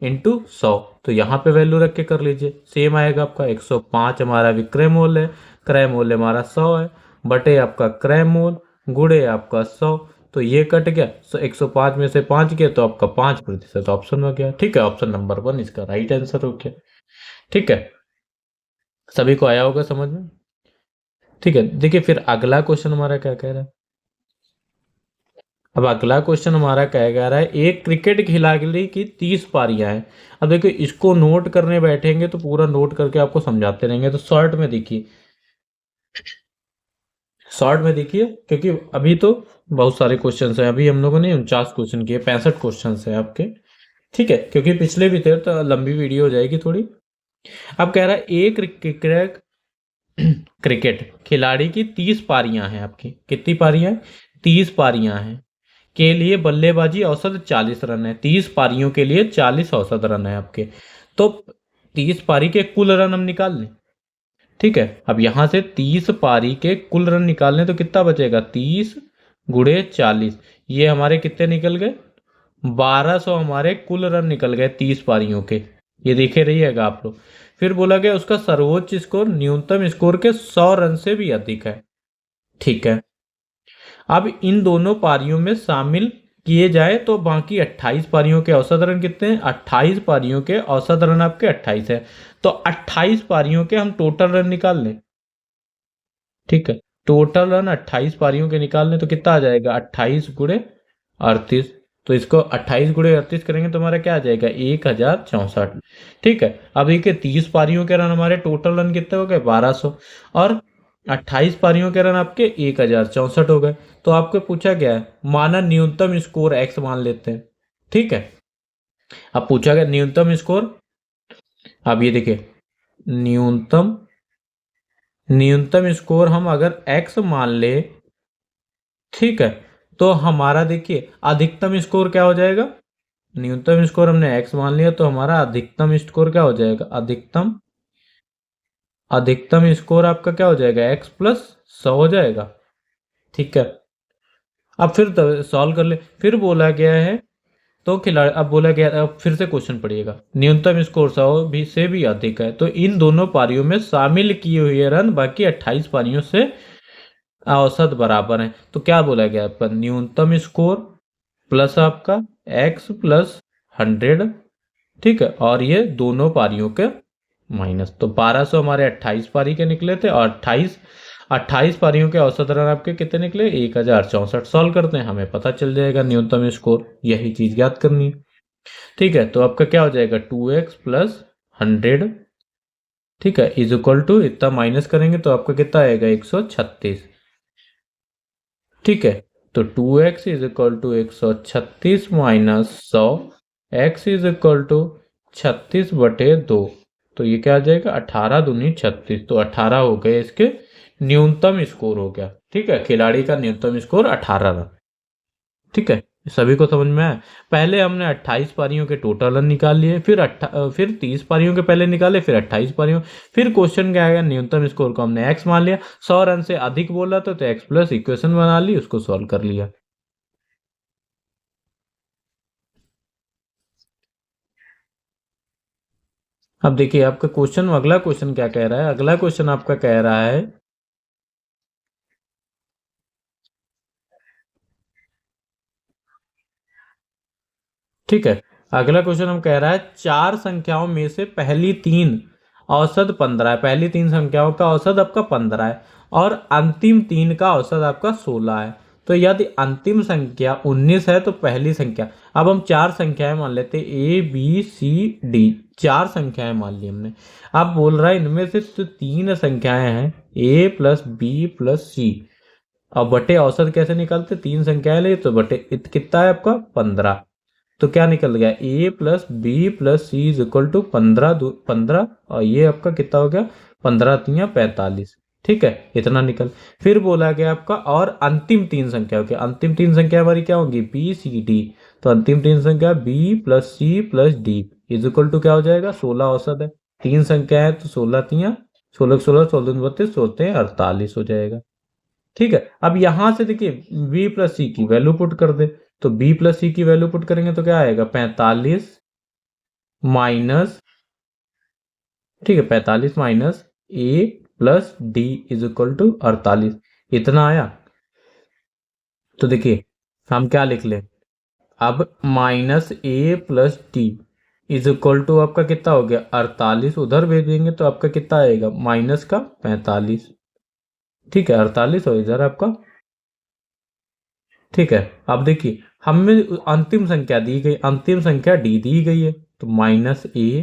इंटू 100। तो यहाँ पे वैल्यू रख के कर लीजिए, सेम आएगा आपका 105 हमारा विक्रय मूल्य है, क्रय मूल्य हमारा 100 है, बटे आपका क्रय मूल्य गुड़े आपका 100, तो ये कट गया। 105 में से 5 गया तो आपका 5% ऑप्शन हो गया। ठीक है, ऑप्शन नंबर 1 इसका राइट आंसर हो गया। ठीक है, सभी को आया होगा समझ में। ठीक है, देखिए फिर अगला क्वेश्चन हमारा क्या कह रहा है। अब अगला क्वेश्चन हमारा क्या कह रहा है, एक क्रिकेट खिलाड़ी की 30 पारियां हैं। अब देखिए इसको नोट करने बैठेंगे तो पूरा नोट करके आपको समझाते रहेंगे, तो शॉर्ट में देखिए, शॉर्ट में देखिए, क्योंकि अभी तो बहुत सारे क्वेश्चन हैं, अभी हम लोगों ने 49 क्वेश्चन किए, 65 क्वेश्चन हैं आपके। ठीक है, क्योंकि पिछले भी थे तो लंबी वीडियो हो जाएगी थोड़ी। अब कह रहा है एक क्रिकेट क्रिकेट खिलाड़ी की 30 पारियां हैं आपकी, कितनी पारियां हैं, 30 पारियां हैं, के लिए बल्लेबाजी औसत 40 रन है। 30 पारियों के लिए 40 औसत रन है आपके, तो 30 पारी के कुल रन हम निकाल लें। ठीक है, अब यहां से 30 पारी के कुल रन निकाल लें तो कितना बचेगा, 30 गुड़े 40, ये हमारे कितने निकल गए, 1200 हमारे कुल रन निकल गए 30 पारियों के, ये देखे रहिएगा आप लोग। फिर बोला गया उसका सर्वोच्च स्कोर न्यूनतम स्कोर के 100 रन से भी अधिक है। ठीक है, अब इन दोनों पारियों में शामिल किए जाए तो बाकी 28 पारियों के औसत रन कितने हैं? 28 पारियों के औसत रन आपके 28 है। तो 28 पारियों के हम टोटल रन निकाल लें। ठीक है, टोटल रन 28 पारियों के निकाल लें तो कितना आ जाएगा? 28 × 38। तो इसको 28 × 38 करेंगे तो हमारा क्या आ जाएगा? 1064। ठीक है, अब देखिए 30 पारियों के रन हमारे टोटल रन कितने हो गए? 1200। और 28 पारियों के रन आपके 1064 हो गए। तो आपको पूछा गया है माना न्यूनतम स्कोर एक्स मान लेते हैं। ठीक है, अब पूछा गया न्यूनतम स्कोर। अब ये देखिए न्यूनतम न्यूनतम स्कोर हम अगर एक्स मान ले, ठीक है, तो हमारा देखिए अधिकतम स्कोर क्या हो जाएगा? न्यूनतम स्कोर हमने एक्स मान लिया तो हमारा अधिकतम स्कोर क्या हो जाएगा? अधिकतम स्कोर आपका क्या हो जाएगा? x + 100 हो जाएगा। ठीक है, अब फिर सॉल्व कर ले। फिर बोला गया है तो खिलाड़ी, अब बोला गया, अब फिर से क्वेश्चन पढ़िएगा। न्यूनतम स्कोर 100 भी से भी अधिक है तो इन दोनों पारियों में शामिल किए हुए रन बाकी 28 पारियों से औसत बराबर है। तो क्या बोला गया आपका? न्यूनतम स्कोर प्लस आपका x + 100। ठीक है, और ये दोनों पारियों के माइनस। तो 1200 हमारे 28 पारी के निकले थे और 28 पारियों के औसत रन आपके कितने निकले? 1064। सॉल्व करते हैं, हमें पता चल जाएगा न्यूनतम स्कोर। यही चीज याद करनी है। ठीक है, तो आपका क्या हो जाएगा? 2x + 100। ठीक है, इज इक्वल टू इतना माइनस करेंगे तो आपका कितना आएगा? 136। ठीक है, तो 2x is equal to 136 minus 100। x is equal to 36/2। तो ये क्या आ जाएगा? 18 दूनी 36। तो 18 हो गए इसके न्यूनतम स्कोर हो गया। ठीक है, खिलाड़ी का न्यूनतम स्कोर 18 रन। ठीक है, सभी को समझ में आया? पहले हमने 28 पारियों के टोटल रन निकाल लिए, फिर 30 पारियों के पहले निकाले, फिर 28 पारियों। फिर क्वेश्चन क्या आएगा? न्यूनतम स्कोर को हमने x मान लिया, 100 रन से अधिक बोला तो x प्लस इक्वेशन बना ली, उसको सॉल्व कर लिया। अब देखिए आपका क्वेश्चन, अगला क्वेश्चन क्या कह रहा है? अगला क्वेश्चन आपका कह रहा है, ठीक है, अगला क्वेश्चन हम कह रहा है चार संख्याओं में से पहली तीन औसत 15 है। पहली तीन संख्याओं का औसत आपका 15 है और अंतिम तीन का औसत आपका 16 है। तो यदि अंतिम संख्या 19 है तो पहली संख्या, अब हम चार संख्याएं मान लेते हैं, ए बी सी डी। चार संख्याएं मान ली हमने। अब बोल रहा है इनमें से तो तीन संख्याएं हैं, ए प्लस बी प्लस सी। अब बटे औसत कैसे निकालते? तीन संख्याएं ले तो बटे कितना है आपका? 15। तो क्या निकल गया? a + b + c is equal to 15 और ये आपका कितना हो गया? 15×3 = 45। ठीक है, इतना निकल। फिर बोला गया आपका और अंतिम तीन संख्या हो गया। अंतिम तीन संख्या हमारी क्या होगी? b c d। तो अंतिम तीन संख्या b + c + d is equal to क्या हो जाएगा? 16 औसत है। तीन संख्या है तो 16×3 16 16 14 32 होते हैं 48 हो जाएगा। ठीक है, अब यहां से देखिए b + c की वैल्यू पुट कर दे। तो b + c की वैल्यू पुट करेंगे तो क्या आएगा? 45 माइनस, ठीक है, 45 minus a + d is equal to 48। इतना आया। तो देखिए हम क्या लिख लें अब? -a + d is equal to आपका कितना हो गया? 48। उधर भेजेंगे तो आपका कितना आएगा? माइनस का 45। ठीक है, 48 और इधर आपका। ठीक है, अब देखिए हमें अंतिम संख्या दी गई, अंतिम संख्या डी दी गई है, तो -a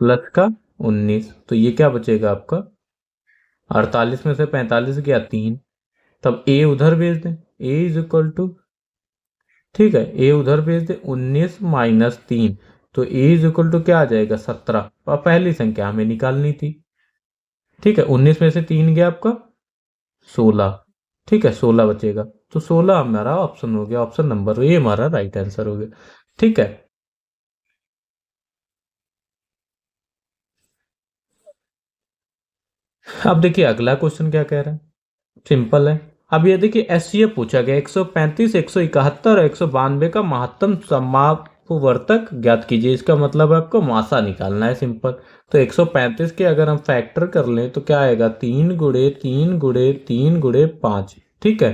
प्लस का 19। तो ये क्या बचेगा आपका? 48 में से 45 गया 3। तब a उधर भेज दें, a इज इक्वल टू, ठीक है, a उधर भेज दें 19 माइनस 3। तो a इज इक्वल टू क्या आ जाएगा? 17। और पहली संख्या हमें निकालनी थी। ठीक है, 19 में से 3 गया आपका 16। ठीक है, 16 बचेगा। तो 16 हमारा ऑप्शन हो गया, ऑप्शन नंबर ए हमारा राइट आंसर हो गया। ठीक है, अब देखिए अगला क्वेश्चन क्या कह रहा है। सिंपल है। अब ये देखिए एससीएफ पूछा गया 135 171 और 192 का महत्तम समापवर्तक ज्ञात कीजिए। इसका मतलब आपको मासा निकालना है, सिंपल। तो 135 के अगर हम फैक्टर कर लें तो क्या आएगा? 3 × 3 × 3 × 5। ठीक है,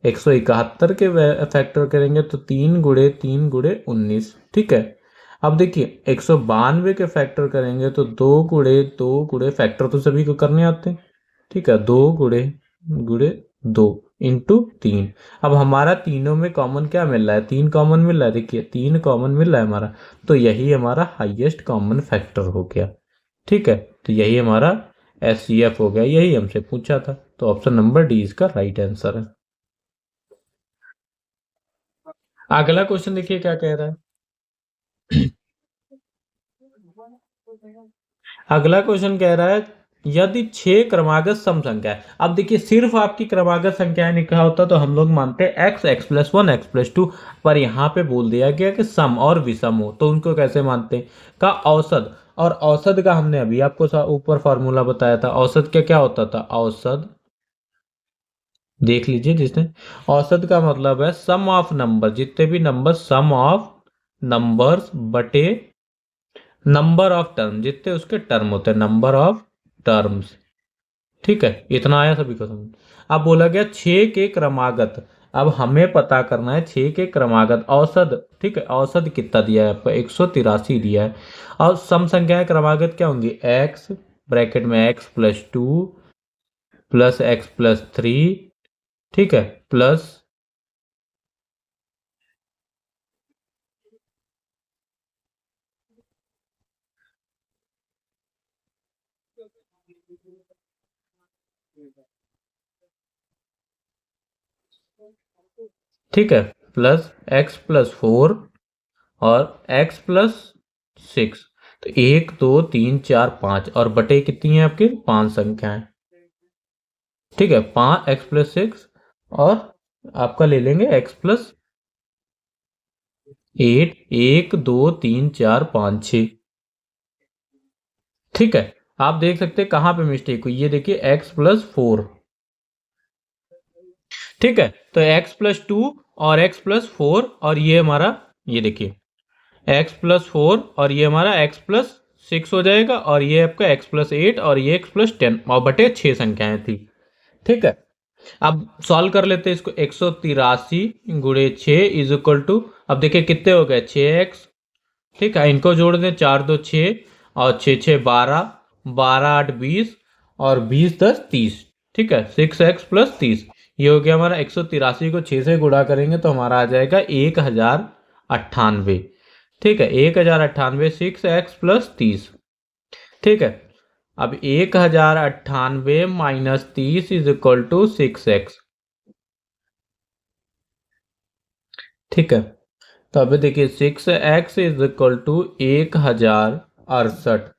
171 के फैक्टर करेंगे तो 3 × 3 × 19, ठीक है। अब देखिए 192 के फैक्टर करेंगे तो 2 × 2 × फैक्टर तो सभी को करने आते हैं, ठीक है। 2 × 2 इंटू 3। अब हमारा तीनों में कॉमन क्या मिल रहा है, 3 कॉमन मिल रहा है, देखिए 3 कॉमन मिल रहा है हमारा, तो यही हमारा हाईएस्ट कॉमन फैक्टर हो गया, ठीक है। तो यही हमारा एचसीएफ हो गया, यही हमसे पूछा था, तो ऑप्शन नंबर डी इसका राइट आंसर है। अगला क्वेश्चन देखिए क्या कह रहा है। अगला क्वेश्चन कह रहा है यदि 6 क्रमागत सम संख्या है। अब देखिए सिर्फ आपकी क्रमागत संख्याएं लिखा होता तो हम लोग मानते एक्स, x+1, x+2, पर यहाँ पे बोल दिया गया कि सम और विषम हो, तो उनको कैसे मानते हैं का औसत। और औसत का हमने अभी आपको ऊपर फॉर्मूला बताया था, औसत क्या क्या होता था, औसत देख लीजिए जिसने, औसत का मतलब है सम ऑफ नंबर, जितने भी नंबर, सम ऑफ नंबर्स बटे नंबर ऑफ टर्म, जितने उसके टर्म होते हैं, नंबर ऑफ टर्म्स, ठीक है। इतना आया सभी को समझ। अब बोला गया 6 के क्रमागत, अब हमें पता करना है 6 के क्रमागत औसत, ठीक है। औसत कितना दिया है आपको, 183 दिया है। और सम संख्याएं क्रमागत क्या होंगी, एक्स ब्रैकेट में x+2 प्लस x+3, ठीक है, प्लस, ठीक है, प्लस x+4 और x+6। तो 1 2 3 4 5 और बटे कितनी है आपकी, 5 संख्याएं, ठीक है। 5 x+6 और आपका ले लेंगे x+8, 1 2 3 4 5 6, ठीक है। आप देख सकते हैं कहां पे मिस्टेक हुई, ये देखिए x+4, ठीक है। तो x+2 और x+4 और ये हमारा, ये देखिए x+4 और ये हमारा x+6 हो जाएगा, और ये आपका x+8 और ये x+10 और बटे 6 संख्याएं थी, ठीक है। अब सॉल्व कर लेते हैं इसको, 183 × 6 इज इक्वल टू, अब देखिए कितने हो गए, 6x, ठीक है। इनको जोड़ दें, 4 2 6 और 6 6 12, 12 8 20 और 20 10 30, ठीक है। 6x+30, ये हो गया हमारा। 183 को 6 से गुणा करेंगे तो हमारा आ जाएगा 1098, ठीक है। 1098, 6x+30, ठीक है। अब 1098 - 30 इज इक्वल टू 6x, ठीक है। तो अभी देखिए 6x इज इक्वल टू 1068,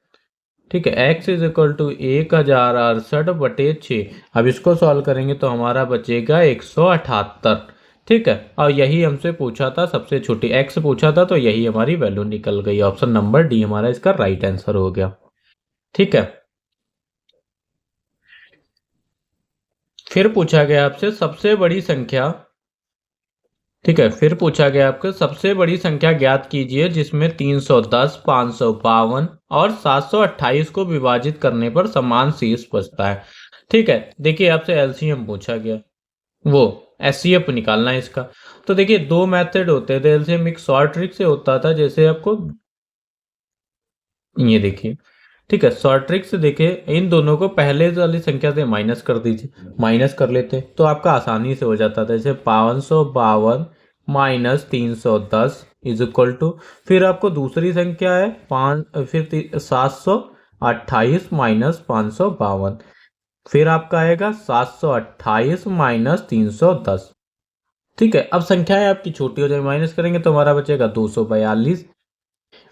ठीक है। x इज इक्वल टू 1068 बटे 6। अब इसको सॉल्व करेंगे तो हमारा बचेगा 178, ठीक है। और यही हमसे पूछा था, सबसे छोटी x पूछा था, तो यही हमारी वैल्यू निकल गई। ऑप्शन नंबर डी हमारा इसका राइट आंसर हो गया, ठीक है। फिर पूछा गया आपसे सबसे बड़ी संख्या, ठीक है। फिर पूछा गया आपको सबसे बड़ी संख्या ज्ञात कीजिए जिसमें 310, 552 और 728 को विभाजित करने पर समान शेष बचता है, ठीक है। देखिए आपसे एलसीएम पूछा गया, वो एचसीएफ निकालना है इसका। तो देखिए दो मेथड होते थे एलसीएम, एक शॉर्ट ट्रिक से होता था, जैसे आपको ये देखिए, ठीक है। शॉर्ट ट्रिक से देखिए इन दोनों को पहले वाली संख्या से माइनस कर दीजिए, माइनस कर लेते तो आपका आसानी से हो जाता था। जैसे 552 - 310 इज इक्वल टू, फिर आपको दूसरी संख्या है 5, फिर 728 - 552, फिर आपका आएगा 728 - 310, ठीक है। अब संख्याएं आपकी छोटी हो जाए, माइनस करेंगे तो हमारा बचेगा 242,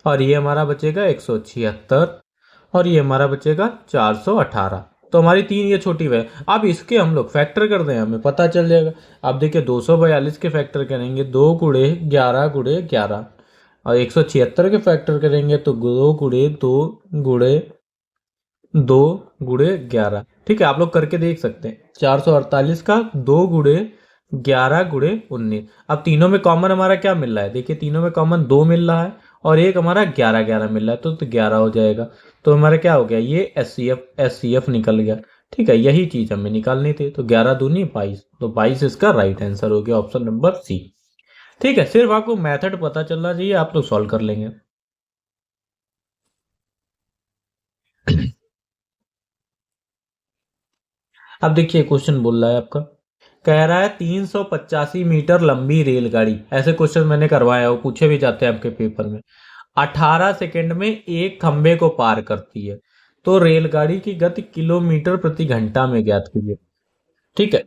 और ये हमारा बचेगा 176, और ये हमारा बचेगा 418। तो हमारी तीन ये छोटी है। अब इसके हम लोग फैक्टर कर दें, हमें पता चल जाएगा। अब देखिए 242 के फैक्टर करेंगे 2 × 11 × 11, और 176 के फैक्टर करेंगे तो 2 × 2 × 2 × 11, ठीक है। आप लोग करके देख सकते हैं। 448 का 2 × 11 × 19। अब तीनों में कॉमन हमारा क्या मिल रहा है, देखिए तीनों में कॉमन 2 मिल रहा है, और एक हमारा 11 11 मिल रहा है, तो 11 हो जाएगा। तो हमारा क्या हो गया, ये एचसीएफ निकल गया, ठीक है, यही चीज हमें निकालनी थी। तो 11 दूनी 22, तो 22 इसका राइट आंसर हो गया, ऑप्शन नंबर सी। ठीक है, सिर्फ आपको मेथड पता चलना चाहिए, आप लोग सॉल्व कर लेंगे। अब देखिए क्वेश्चन बोल रहा है आपका, कह रहा है 385 मीटर लंबी रेलगाड़ी, ऐसे क्वेश्चन मैंने करवाया हो, पूछे भी जाते हैं आपके पेपर में, 18 सेकंड में एक खंबे को पार करती है, तो रेलगाड़ी की गति किलोमीटर प्रति घंटा में ज्ञात कीजिए। ठीक है,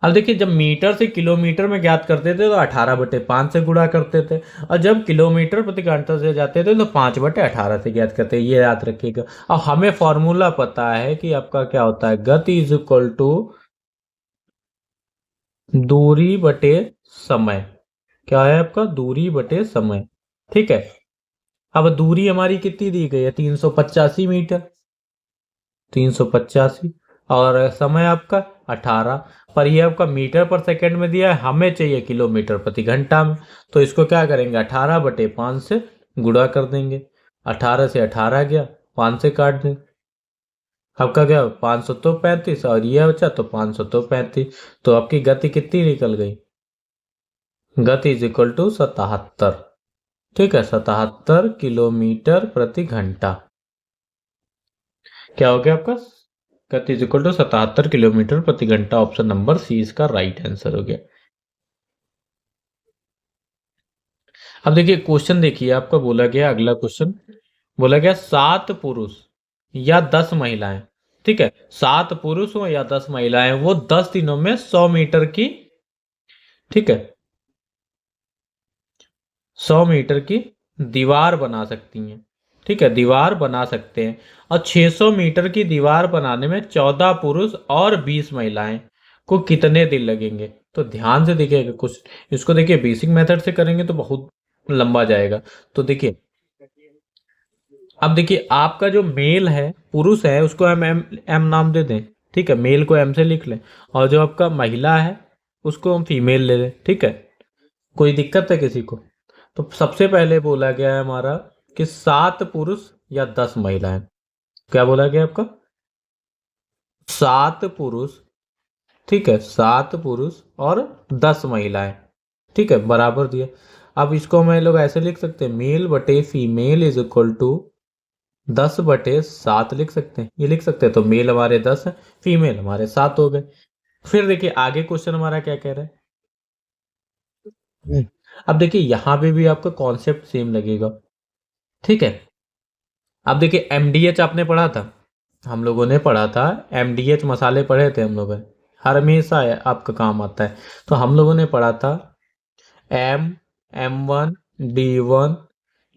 अब देखिए जब मीटर से किलोमीटर में ज्ञात करते थे तो 18/5 से गुणा करते थे, और जब किलोमीटर प्रति घंटा से जाते थे तो 5/18 से ज्ञात करते हैं, ये याद रखिएगा। अब हमें फॉर्मूला पता है कि आपका क्या होता है, गति इज इक्वल टू दूरी बटे समय। क्या है आपका, दूरी बटे समय। ठीक है, अब दूरी हमारी कितनी दी गई है, 385 मीटर, 385, और समय आपका 18, पर ये आपका मीटर पर सेकंड में दिया है, हमें चाहिए किलोमीटर प्रति घंटा में। तो इसको क्या करेंगे, 18/5 से गुणा कर देंगे। 18 से 18 गया, 5 से काट दें, आपका क्या 5 तो 35, और ये बचा तो 5 तो 35, तो आपकी गति कितनी निकल गई, गति इज इक्वल टू 77। ठीक है, 77 किलोमीटर प्रति घंटा। क्या हो गया आपका, गति इज इक्वल टू 77 किलोमीटर प्रति घंटा, ऑप्शन नंबर सी इसका राइट आंसर हो गया। अब देखिए क्वेश्चन देखिए, आपका बोला गया अगला क्वेश्चन, बोला गया 7 पुरुष या 10 महिलाएं, ठीक है, 7 पुरुष हो या 10 महिलाएं, वो 10 दिनों में 100 मीटर की, ठीक है, 100 मीटर की दीवार बना सकती हैं। ठीक है, दीवार बना सकते हैं, और 600 मीटर की दीवार बनाने में 14 पुरुष और 20 महिलाएं को कितने दिन लगेंगे। तो ध्यान से देखिएगा कुछ, इसको देखिए बेसिक मेथड से करेंगे तो बहुत लंबा जाएगा। तो देखिए, अब देखिए आपका जो मेल है, पुरुष है, उसको हम एम एम नाम दे दें। ठीक है, मेल को एम से लिख लें, और जो आपका महिला है उसको हम फीमेल ले लें। ठीक है, कोई दिक्कत है किसी को। तो सबसे पहले बोला गया है हमारा कि 7 पुरुष या 10 महिलाएं। क्या बोला गया आपका, 7 पुरुष, ठीक है, 7 पुरुष और 10 महिलाएं, ठीक है, बराबर दिया। अब इसको हम लोग ऐसे लिख सकते हैं, मेल बटे फीमेल इज इक्वल टू 10/7 लिख सकते हैं, ये लिख सकते हैं। तो मेल हमारे 10 है, फीमेल हमारे 7 हो गए। फिर देखिए आगे क्वेश्चन हमारा क्या कह रहा है। अब देखिए यहाँ पे भी आपका कॉन्सेप्ट सेम लगेगा। ठीक है, अब देखिए एमडीएच आपने पढ़ा था, हम लोगों ने पढ़ा था, एमडीएच मसाले पढ़े थे हम लोगों ने, हर हमेशा आपका काम आता है। तो हम लोगों ने पढ़ा था M1 D1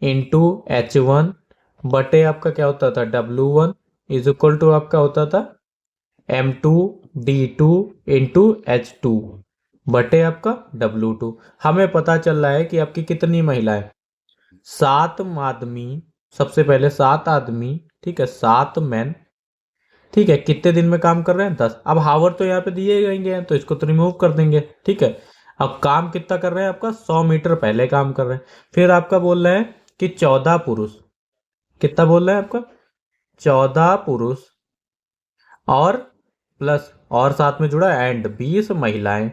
इंटू H1 बटे आपका क्या होता था, W1 इज इक्वल टू आपका होता था M2D2 इंटू H2 बटे आपका W2। हमें पता चल रहा है कि आपकी कितनी महिलाएं, 7 आदमी, सबसे पहले 7 आदमी, ठीक है, 7 मैन, ठीक है, कितने दिन में काम कर रहे हैं, 10। अब हावर तो यहाँ पे दिए गए हैं तो इसको तो रिमूव कर देंगे। ठीक है, अब काम कितना कर रहे हैं, आपका 100 मीटर पहले काम कर रहे हैं। फिर आपका बोल रहे हैं कि 14 पुरुष, कितना बोल रहे हैं आपका, 14 पुरुष और प्लस, और साथ में जुड़ा एंड 20 महिलाएं।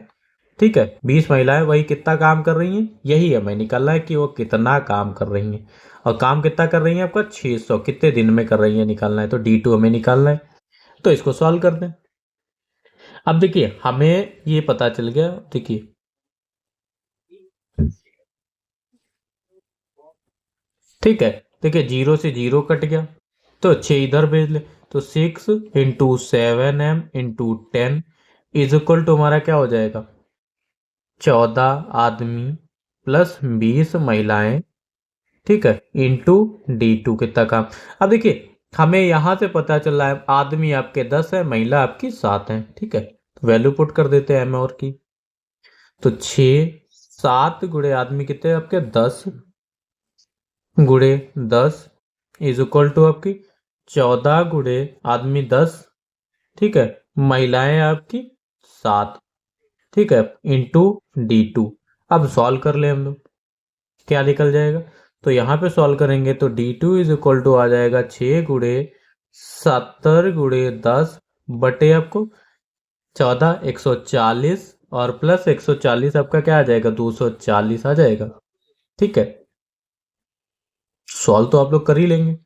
ठीक है, 20 महिलाएं वही कितना काम कर रही हैं, यही हमें निकालना है कि वो कितना काम कर रही हैं। और काम कितना कर रही हैं आपका 600, कितने दिन में कर रही है निकालना है, तो D2 हमें निकालना है। तो इसको सॉल्व कर दें। अब देखिए हमें ये पता चल गया, देखिए ठीक है, देखिए 0 से 0 कट गया, तो 6 इधर भेज ले, तो 6 × 7M × 10 इज इक्वल टू हमारा क्या हो जाएगा, 14 आदमी प्लस 20 महिलाएं, ठीक है, इंटू D2 कितना काम। अब देखिए हमें यहां से पता चल रहा है आदमी आपके 10 है, महिला आपकी 7 है। ठीक है, तो वैल्यू पुट कर देते हैं एम और की, तो 6 7 गुणे आदमी कितने आपके 10 गुणे 10 इज इक्वल टू आपकी 14 गुणे आदमी 10, ठीक है, महिलाएं आपकी 7, ठीक है, इंटू D2। अब सॉल्व कर ले हम लोग, क्या निकल जाएगा, तो यहाँ पे सॉल्व करेंगे तो D2 इज इक्वल टू आ जाएगा 6 गुणे 70 गुणे 10 बटे आपको 14, 140 और प्लस 140 आपका क्या आ जाएगा, 240 आ जाएगा। ठीक है, सॉल्व तो आप लोग कर ही लेंगे।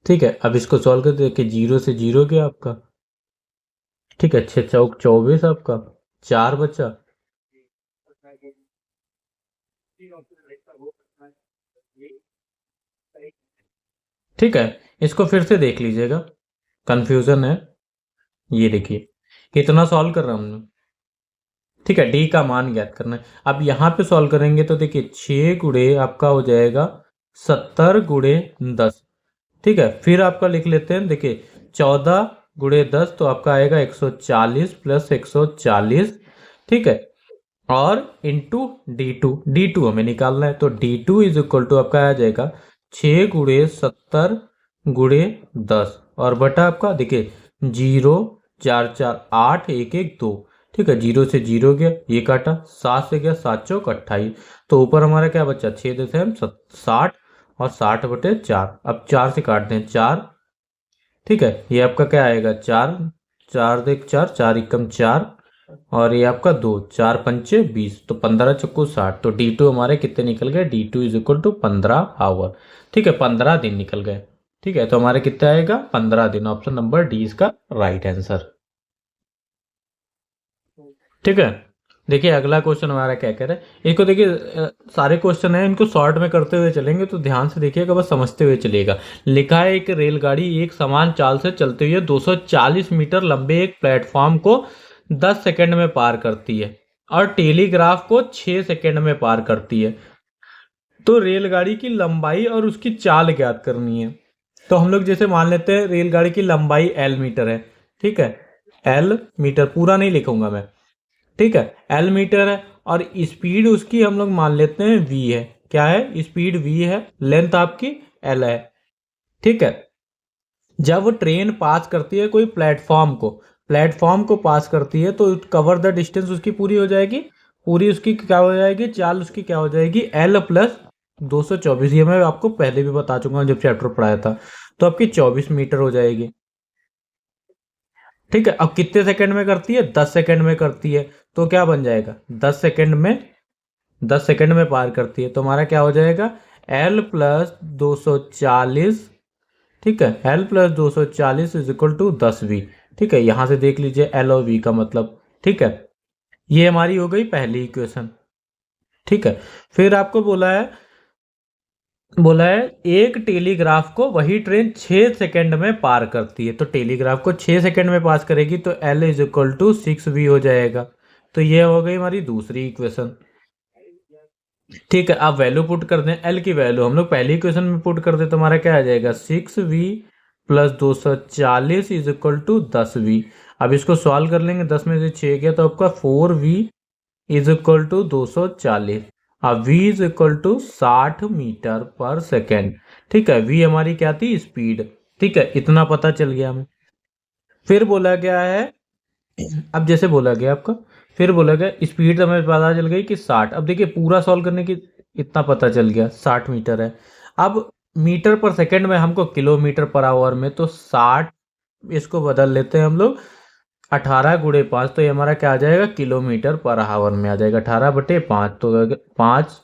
ठीक है, अब इसको सॉल्व कर देखिए, 0 से 0 गया आपका। ठीक है, 6 चौक 24 आपका, 4 बचा। ठीक है, इसको फिर से देख लीजिएगा, कंफ्यूजन है। ये देखिए कितना सॉल्व कर रहा हूं हमने। ठीक है, डी का मान ज्ञात करना है। अब यहाँ पे सॉल्व करेंगे तो देखिए 6 गुणे आपका हो जाएगा 70 गुणे 10। ठीक है, फिर आपका लिख लेते हैं, देखिए 14 गुणे 10 तो आपका आएगा 140 प्लस 140। ठीक है, और इंटू डी टू हमें निकालना है, तो D2 इज इक्वल टू आपका आ जाएगा 6 गुणे 70 गुणे 10 और बटा आपका देखिए 0, 4 4 8 1 1 2। ठीक है, 0 से 0 गया, ये काटा, 7 से गया 7 चौक 28। तो ऊपर हमारा क्या बचा, 6 देते हैं हम 60 और 60 बटे 4। अब 4 से काटते हैं 4। ठीक है, ये आपका क्या आएगा, 4 4 देख 4 4 एकम 4 और ये आपका 2 4 पंचे 20, तो 15 चक्कू 60। तो D2 हमारे कितने निकल गए, D2 is equal to 15 our. ठीक है, 15 दिन निकल गए। ठीक है, तो हमारे कितना आएगा, 15 दिन। ऑप्शन नंबर डी इसका राइट आंसर। ठीक है, देखिए अगला क्वेश्चन हमारा क्या कह रहा है, इसको देखिए सारे क्वेश्चन है, इनको शॉर्ट में करते हुए चलेंगे तो ध्यान से देखिएगा, बस समझते हुए चलिएगा। लिखा है एक रेलगाड़ी एक समान चाल से चलते हुए 240 मीटर लंबे एक प्लेटफॉर्म को 10 सेकंड में पार करती है और टेलीग्राफ को 6 सेकंड में पार करती है। तो रेलगाड़ी की लंबाई और उसकी चाल ज्ञात करनी है। तो हम लोग जैसे मान लेते हैं रेलगाड़ी की लंबाई L मीटर है। ठीक है, L मीटर, पूरा नहीं लिखूंगा मैं। ठीक है, L मीटर है और स्पीड उसकी हम लोग मान लेते हैं V है। क्या है, स्पीड V है, लेंथ आपकी L है। ठीक है, जब ट्रेन पास करती है कोई प्लेटफॉर्म को पास करती है तो कवर द डिस्टेंस उसकी पूरी हो जाएगी, पूरी उसकी क्या हो जाएगी, चाल उसकी क्या हो जाएगी, L प्लस 224। ये मैं आपको पहले भी बता चुका हूँ जब चैप्टर पढ़ाया था। तो आपकी 24 मीटर हो जाएगी। ठीक है, अब कितने सेकंड में करती है, 10 सेकंड में करती है। तो क्या बन जाएगा, 10 सेकंड में पार करती है। तो हमारा क्या हो जाएगा, L प्लस 240। ठीक है, L plus 240 is equal to 10V। ठीक है, यहां से देख लीजिए L और V का मतलब। ठीक है, ये हमारी हो गई पहली इक्वेशन। ठीक है, फिर आपको बोला है एक टेलीग्राफ को वही ट्रेन 6 सेकंड में पार करती है। तो टेलीग्राफ को 6 सेकंड में पास करेगी तो L is equal to 6V हो जाएगा। तो ये हो गई हमारी दूसरी इक्वेशन। ठीक है, आप वैल्यू पुट कर दें, L की वैल्यू हम लोग पहली इक्वेशन में पुट कर दें तो हमारा क्या आ जाएगा, 6V plus 240 is equal to 10V। अब इसको सॉल्व कर लेंगे, 10 में से 6 गया तो आपका 4V इज इक्वल टू 240। अब V is equal to 60 metre पर सेकेंड। ठीक है, V हमारी क्या थी, स्पीड। ठीक है, इतना पता चल गया हमें। फिर बोला गया है, अब जैसे बोला गया आपका, फिर बोला गया स्पीड हमें पता चल गई कि 60। अब देखिए पूरा सॉल्व करने की इतना पता चल गया, 60 मीटर है। अब मीटर पर सेकंड में हमको किलोमीटर पर आवर में, तो 60 इसको बदल लेते हैं हम लोग 18 गुणे 5। तो ये हमारा क्या आ जाएगा, किलोमीटर पर आवर में आ जाएगा, 18/5। तो 5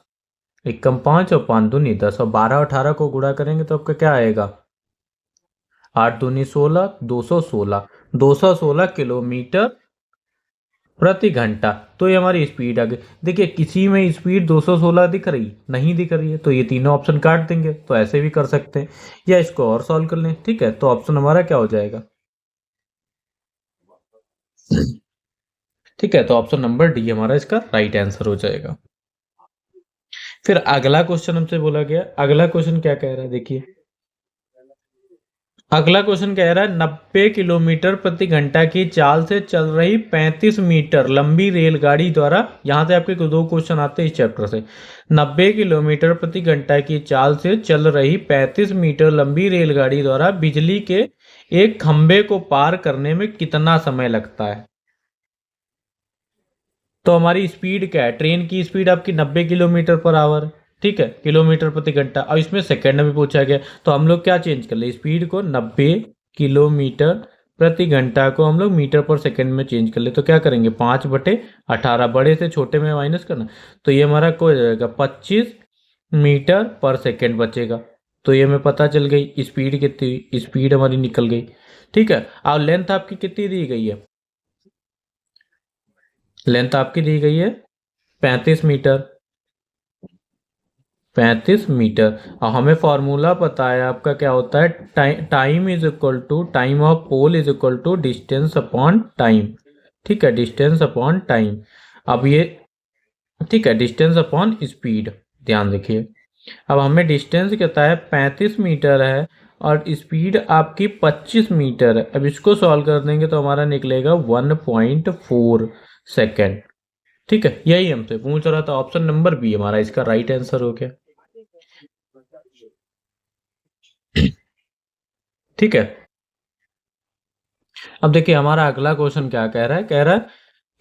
एकम 5 और 5 दूनी 10 और 12 18 को गुणा करेंगे तो आपका क्या आएगा, 8 दूनी 16, 216 216 किलोमीटर प्रति घंटा। तो ये हमारी स्पीड आ गई। देखिए किसी में स्पीड 216 दिख रही, नहीं दिख रही है, तो ये तीनों ऑप्शन काट देंगे। तो ऐसे भी कर सकते हैं या इसको और सॉल्व कर लें। ठीक है, तो ऑप्शन हमारा क्या हो जाएगा, ठीक है, तो ऑप्शन नंबर डी हमारा इसका राइट आंसर हो जाएगा। फिर अगला क्वेश्चन हमसे बोला गया, अगला क्वेश्चन क्या कह रहा है देखिए, अगला क्वेश्चन कह रहा है 90 किलोमीटर प्रति घंटा की चाल से चल रही 35 मीटर लंबी रेलगाड़ी द्वारा, यहां से आपके दो क्वेश्चन आते हैं इस चैप्टर से। 90 किलोमीटर प्रति घंटा की चाल से चल रही 35 मीटर लंबी रेलगाड़ी द्वारा बिजली के एक खंभे को पार करने में कितना समय लगता है। तो हमारी स्पीड क्या है, ट्रेन की स्पीड आपकी 90 किलोमीटर पर आवर है। ठीक है, किलोमीटर प्रति घंटा। अब इसमें सेकंड में पूछा गया, तो हम लोग क्या चेंज कर ले, स्पीड को 90 किलोमीटर प्रति घंटा को हम लोग मीटर पर सेकंड में चेंज कर ले। तो क्या करेंगे, 5/18, बड़े से छोटे में माइनस करना, तो ये हमारा को हो जाएगा 25 मीटर पर सेकंड बचेगा। तो ये हमें पता चल गई स्पीड कितनी, स्पीड हमारी निकल गई। ठीक है, और लेंथ आपकी कितनी दी गई है, लेंथ आपकी दी गई है 35 मीटर, 35 मीटर। और हमें फॉर्मूला पता है आपका क्या होता है, time is equal to, time of pole is equal to distance upon time. ठीक है, डिस्टेंस अपॉन टाइम। अब ये ठीक है, डिस्टेंस अपॉन स्पीड, ध्यान रखिए। अब हमें डिस्टेंस कहता है 35 मीटर है और स्पीड आपकी 25 मीटर है। अब इसको सॉल्व कर देंगे तो हमारा निकलेगा 1.4 सेकेंड। ठीक है, यही हमसे पूछ रहा था। ऑप्शन नंबर बी हमारा इसका राइट आंसर हो गया। ठीक है, अब देखिए हमारा अगला क्वेश्चन क्या कह रहा है, कह रहा है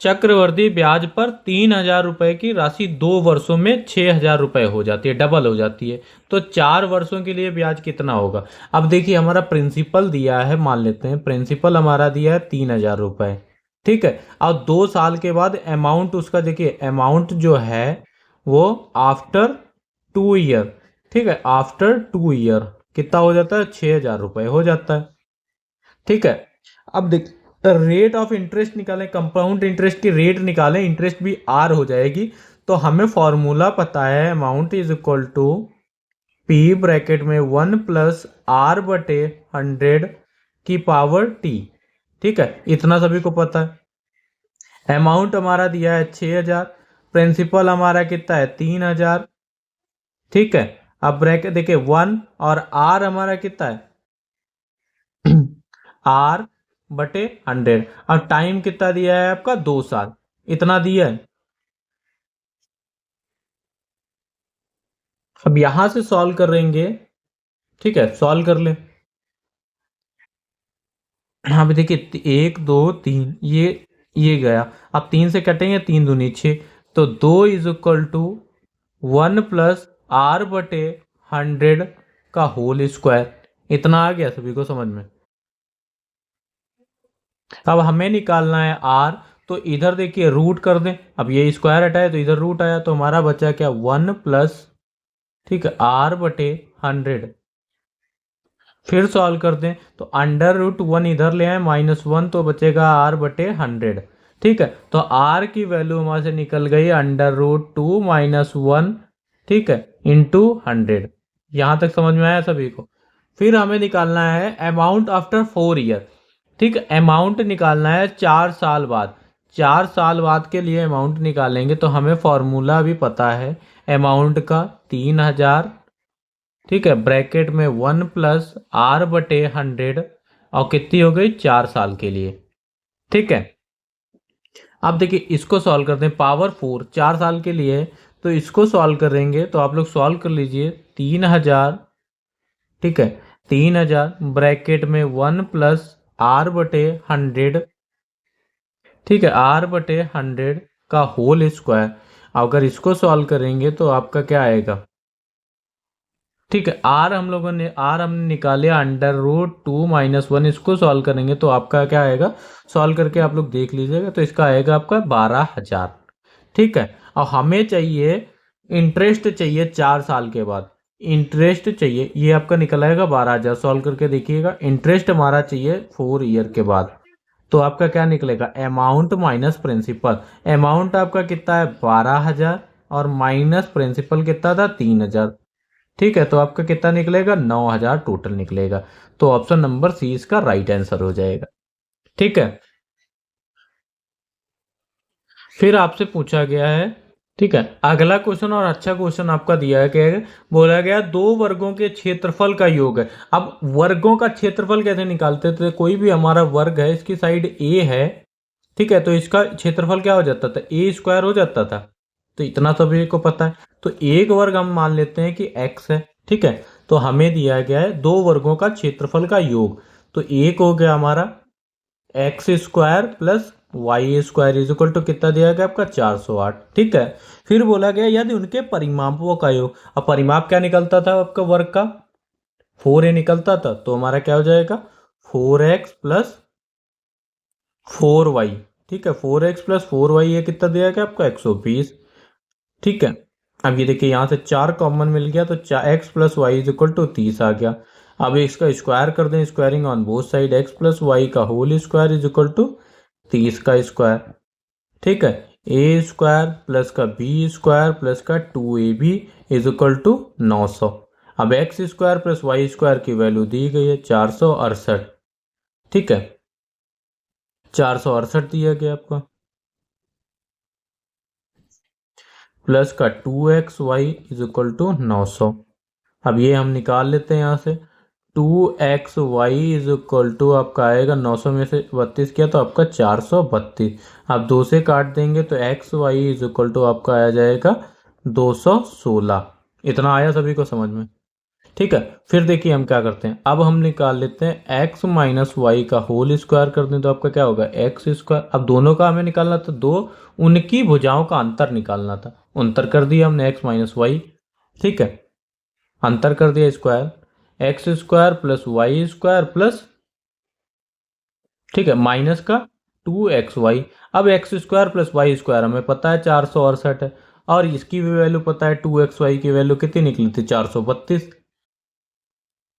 चक्रवर्ती ब्याज पर 3,000 रुपए की राशि 2 वर्षों में 6,000 रुपए हो जाती है, डबल हो जाती है। तो 4 वर्षों के लिए ब्याज कितना होगा। अब देखिए हमारा प्रिंसिपल दिया है, मान लेते हैं प्रिंसिपल हमारा दिया है 3,000 रुपए। ठीक है, और 2 साल के बाद अमाउंट उसका, देखिए अमाउंट जो है वो आफ्टर 2 ईयर, ठीक है, आफ्टर 2 ईयर कितना हो जाता है, 6,000 रुपए हो जाता है। ठीक है, अब देख रेट ऑफ इंटरेस्ट निकालें, कंपाउंड इंटरेस्ट की रेट निकालें, इंटरेस्ट भी आर हो जाएगी। तो हमें फॉर्मूला पता है, amount is equal to P bracket में 1+r/100 की पावर टी। ठीक है, इतना सभी को पता है। अमाउंट हमारा दिया है 6,000, प्रिंसिपल हमारा कितना है 3,000। ठीक है, अब ब्रैकेट देखिए 1 और आर हमारा कितना है R/100। और टाइम कितना दिया है आपका, 2 साल, इतना दिया है। अब यहां से सॉल्व करेंगे, ठीक है, सॉल्व कर ले। यहाँ पे देखिए 1 2 3, ये गया। अब 3 से कटेंगे, 3 दूनी 6, तो 2 = 1+r/100 का होल स्क्वायर, इतना आ गया सभी को समझ में। अब हमें निकालना है आर, तो इधर देखिए रूट कर दें। अब ये स्क्वायर हटाए तो इधर रूट आया, तो हमारा बचा क्या 1+, ठीक है, r/100। फिर सॉल्व कर दें तो √1 इधर ले आए, -1, तो बचेगा r/100। ठीक है, तो r की वैल्यू हमारे से निकल गई √2 - 1, ठीक है, इंटू 100। यहां तक समझ में आया सभी को। फिर हमें निकालना है अमाउंट आफ्टर 4 ईयर। ठीक है, अमाउंट निकालना है 4 साल बाद। 4 साल बाद के लिए अमाउंट निकालेंगे तो हमें फॉर्मूला भी पता है अमाउंट का 3,000, ठीक है, ब्रैकेट में 1+r/100, और कितनी हो गई 4 साल के लिए। ठीक है, अब देखिए इसको सॉल्व करते हैं, पावर 4 4 साल के लिए, तो इसको सॉल्व करेंगे तो आप लोग सॉल्व कर लीजिए 3,000, ठीक है, 3,000 ब्रैकेट में 1+r/100, ठीक है, r/100 का होल स्क्वायर। अगर इसको सॉल्व करेंगे तो आपका क्या आएगा, ठीक है, आर हमने निकाले √2 - 1, इसको सॉल्व करेंगे तो आपका क्या आएगा, सॉल्व करके आप लोग देख लीजिएगा, तो इसका आएगा आपका 12,000। ठीक है, और हमें चाहिए इंटरेस्ट, चाहिए 4 साल के बाद इंटरेस्ट चाहिए, ये आपका निकल आएगा 12,000। सॉल्व करके देखिएगा, इंटरेस्ट हमारा चाहिए 4 ईयर के बाद, तो आपका क्या निकलेगा, अमाउंट माइनस प्रिंसिपल। अमाउंट आपका कितना है 12,000 और माइनस प्रिंसिपल कितना था 3,000। ठीक है, तो आपका कितना निकलेगा 9,000 टोटल निकलेगा। तो ऑप्शन नंबर सी इसका राइट आंसर हो जाएगा। ठीक है, फिर आपसे पूछा गया है, ठीक है, अगला क्वेश्चन और अच्छा क्वेश्चन आपका दिया है, क्या बोला गया 2 वर्गों के क्षेत्रफल का योग है। अब वर्गों का क्षेत्रफल कैसे निकालते थे, कोई भी हमारा वर्ग है, इसकी साइड ए है, ठीक है, तो इसका क्षेत्रफल क्या हो जाता था, a² हो जाता था। तो इतना सभी को पता है। तो एक वर्ग हम मान लेते हैं कि x है। ठीक है, तो हमें दिया गया है 2 वर्गों का क्षेत्रफल का योग, तो एक हो गया हमारा x² + y square is equal to कितना दिया गया आपका 408। ठीक है, फिर बोला गया यदि उनके परिमापों का योग, अब परिमाप क्या निकलता था आपका वर्ग का 4a निकलता था, तो हमारा क्या हो जाएगा 4x प्लस 4y। ठीक है, 4x प्लस 4y ये कितना दिया गया आपका 120। ठीक है, अब ये देखिए यहाँ से 4 कॉमन मिल गया तो x plus Y is equal to 30 आ गया। अब इसका स्क्वायर कर दें, squaring on both side, x plus Y का whole square is equal to 30 का स्क्वायर। ठीक है, ए स्क्वायर प्लस का बी स्क्वायर प्लस का 2ab इज इक्वल टू 900। अब x square plus Y square की वैल्यू दी गई है 468। ठीक है, 468 दिया गया आपका, प्लस का 2xy इज इक्वल टू 900। अब ये हम निकाल लेते हैं यहाँ से, 2xy इज इक्वल टू आपका आएगा 900 में से 32 किया तो आपका 432। आप 2 से काट देंगे तो xy इज इक्वल टू आपका आ जाएगा 216। इतना आया सभी को समझ में? ठीक है, फिर देखिए हम क्या करते हैं, अब हम निकाल लेते हैं x माइनस वाई का होल स्क्वायर कर दें तो आपका क्या होगा एक्स स्क्वायर। अब दोनों का हमें निकालना था, दो उनकी भुजाओं का अंतर निकालना था, अंतर कर दिया हमने x माइनस वाई। ठीक है, अंतर कर दिया square, x square plus Y square plus, ठीक है, माइनस का 2xy। अब x square plus Y square हमें पता है 468 है, और इसकी भी वैल्यू पता है 2xy की वैल्यू कितनी निकली थी 432।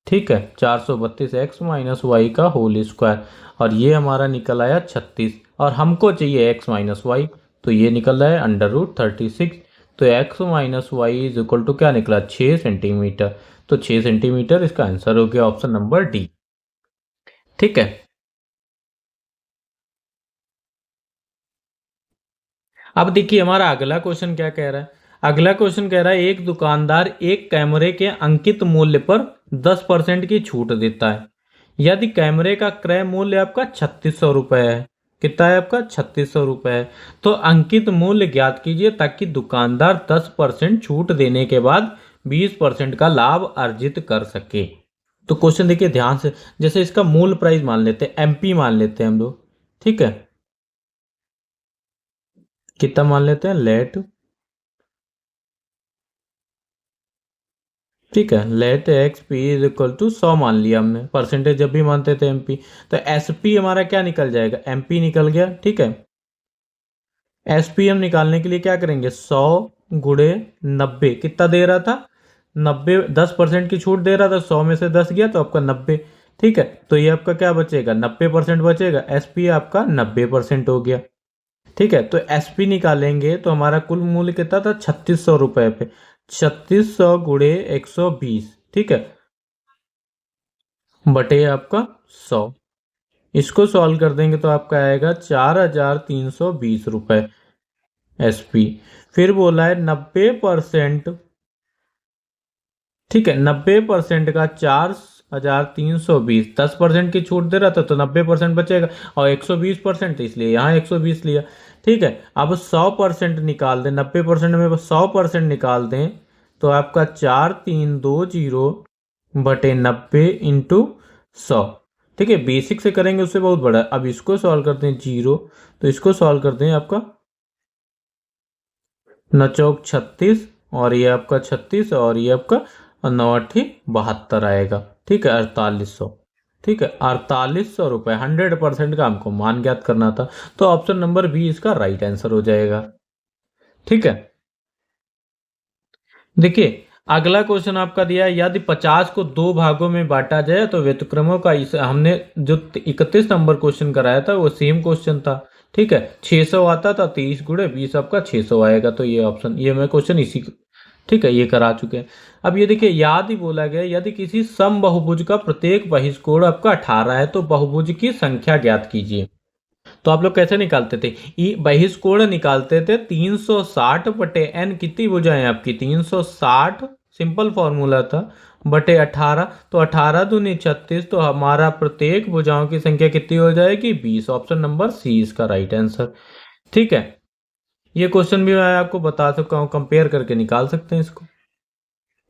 ठीक है, 432 एक्स माइनस वाई का होल स्क्वायर, और ये हमारा निकल आया 36, और हमको चाहिए एक्स माइनस वाई, तो ये निकल रहा है √36। तो x minus y is equal to क्या निकला 6 सेंटीमीटर। तो 6 सेंटीमीटर इसका आंसर हो गया ऑप्शन नंबर डी। ठीक है, अब देखिए हमारा अगला क्वेश्चन क्या कह रहा है। अगला क्वेश्चन कह रहा है एक दुकानदार एक कैमरे के अंकित मूल्य पर 10% की छूट देता है। यदि कैमरे का क्रय मूल्य आपका 3600 रुपये है, कितना है आपका 3600 रुपये है, तो अंकित मूल्य ज्ञात कीजिए ताकि दुकानदार 10% छूट देने के बाद 20% का लाभ अर्जित कर सके। तो क्वेश्चन देखिए ध्यान से, जैसे इसका मूल प्राइस मान लेते हैं, एमपी मान लेते हैं हम लोग। ठीक है, कितना मान लेते हैं लेट, ठीक है, let x P is equal to 100 मान लिया हमने, परसेंटेज जब भी मानते थे एमपी, तो एसपी हमारा क्या निकल जाएगा एमपी निकल गया। ठीक है, एसपी हम निकालने के लिए क्या करेंगे 100 गुड़े 90, कितना दे रहा था 90, 10% की छूट दे रहा था, 100 में से 10 गया तो आपका 90। ठीक है, तो ये आपका क्या बचेगा 90% बचेगा, एसपी आपका 90% हो गया। ठीक है, तो एसपी निकालेंगे तो हमारा कुल मूल्य कितना था 3600 रुपये पे, 3600 गुड़े 120, ठीक है, बटे आपका 100। इसको सॉल्व कर देंगे तो आपका आएगा 4320 रुपये एसपी। फिर बोला है 90%, ठीक है, 90% का 4320, 10% की छूट दे रहा था तो 90% बचेगा, और 120% इसलिए यहाँ 120 लिया। ठीक है, अब 100% निकाल दें, 90% में 100% निकाल दें तो आपका 4320 बटे 90 इंटू 100। ठीक है, बेसिक से करेंगे उससे बहुत बड़ा। अब इसको सॉल्व करते हैं जीरो, तो इसको सॉल्व करते हैं आपका नचौक 36, और ये आपका 36, और ये आपका 9×8=72 आएगा। ठीक है, 4800। ठीक है, 4800 रुपये, 100% का हमको मान ज्ञात करना था, तो ऑप्शन नंबर बी इसका राइट आंसर हो जाएगा। ठीक है, देखिए अगला क्वेश्चन आपका दिया है यदि 50 को दो भागों में बांटा जाए तो व्युत्क्रमों का, इस हमने जो 31 नंबर क्वेश्चन कराया था वो सेम क्वेश्चन था। ठीक है, 600 आता था, 30 गुणे 20 आपका 600 आएगा, तो ये ऑप्शन, ये मैं क्वेश्चन इसी, ठीक है, ये करा चुके हैं। अब ये देखिए याद ही बोला गया यदि किसी समबाहुभुज का प्रत्येक बहिष्कोण आपका 18 है तो बहुभुज की संख्या ज्ञात कीजिए। तो आप लोग कैसे निकालते थे, बहिष्कोण निकालते थे 360 बटे n, कितनी भुजाएं आपकी 360, सिंपल फॉर्मूला था, बटे 18, तो 18 दूनी 36, तो हमारा प्रत्येक भुजाओं की संख्या कितनी हो जाएगी 20। ऑप्शन नंबर सी इसका राइट आंसर। ठीक है, ये क्वेश्चन भी मैं आपको बता सकता हूँ, कंपेयर करके निकाल सकते हैं इसको।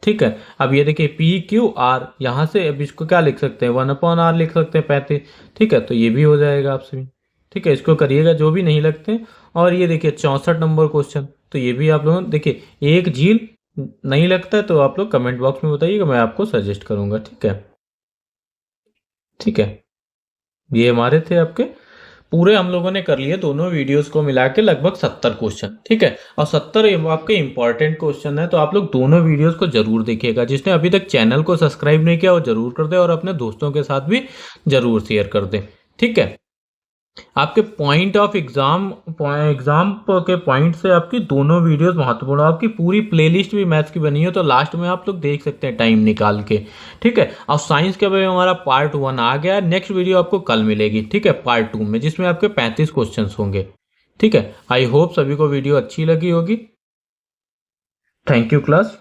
ठीक है, अब ये देखिए पी क्यू आर, यहाँ से अब इसको क्या लिख सकते हैं 1/r लिख सकते हैं 35। ठीक है, तो ये भी हो जाएगा आपसे भी। ठीक है, इसको करिएगा जो भी नहीं लगते। और ये देखिए 64 नंबर क्वेश्चन, तो ये भी आप लोगों देखिए, एक झील नहीं लगता है तो आप लोग कमेंट बॉक्स में बताइएगा, मैं आपको सजेस्ट करूंगा। ठीक है, ठीक है, ये हमारे थे आपके पूरे, हम लोगों ने कर लिए दोनों वीडियोस को मिला के लगभग 70 क्वेश्चन। ठीक है, और 70 आपके इंपॉर्टेंट क्वेश्चन है, तो आप लोग दोनों वीडियोस को जरूर देखिएगा। जिसने अभी तक चैनल को सब्सक्राइब नहीं किया वो जरूर कर दे, और अपने दोस्तों के साथ भी जरूर शेयर कर दे। ठीक है, आपके पॉइंट ऑफ एग्जाम के पॉइंट से आपकी दोनों वीडियोस महत्वपूर्ण, आपकी पूरी प्लेलिस्ट भी मैथ्स की बनी है, तो लास्ट में आप लोग देख सकते हैं टाइम निकाल के। ठीक है, और साइंस के बारे में हमारा पार्ट 1 आ गया है, नेक्स्ट वीडियो आपको कल मिलेगी। ठीक है, पार्ट 2 में, जिसमें आपके 35 क्वेश्चन होंगे। ठीक है, आई होप सभी को वीडियो अच्छी लगी होगी। Thank you class.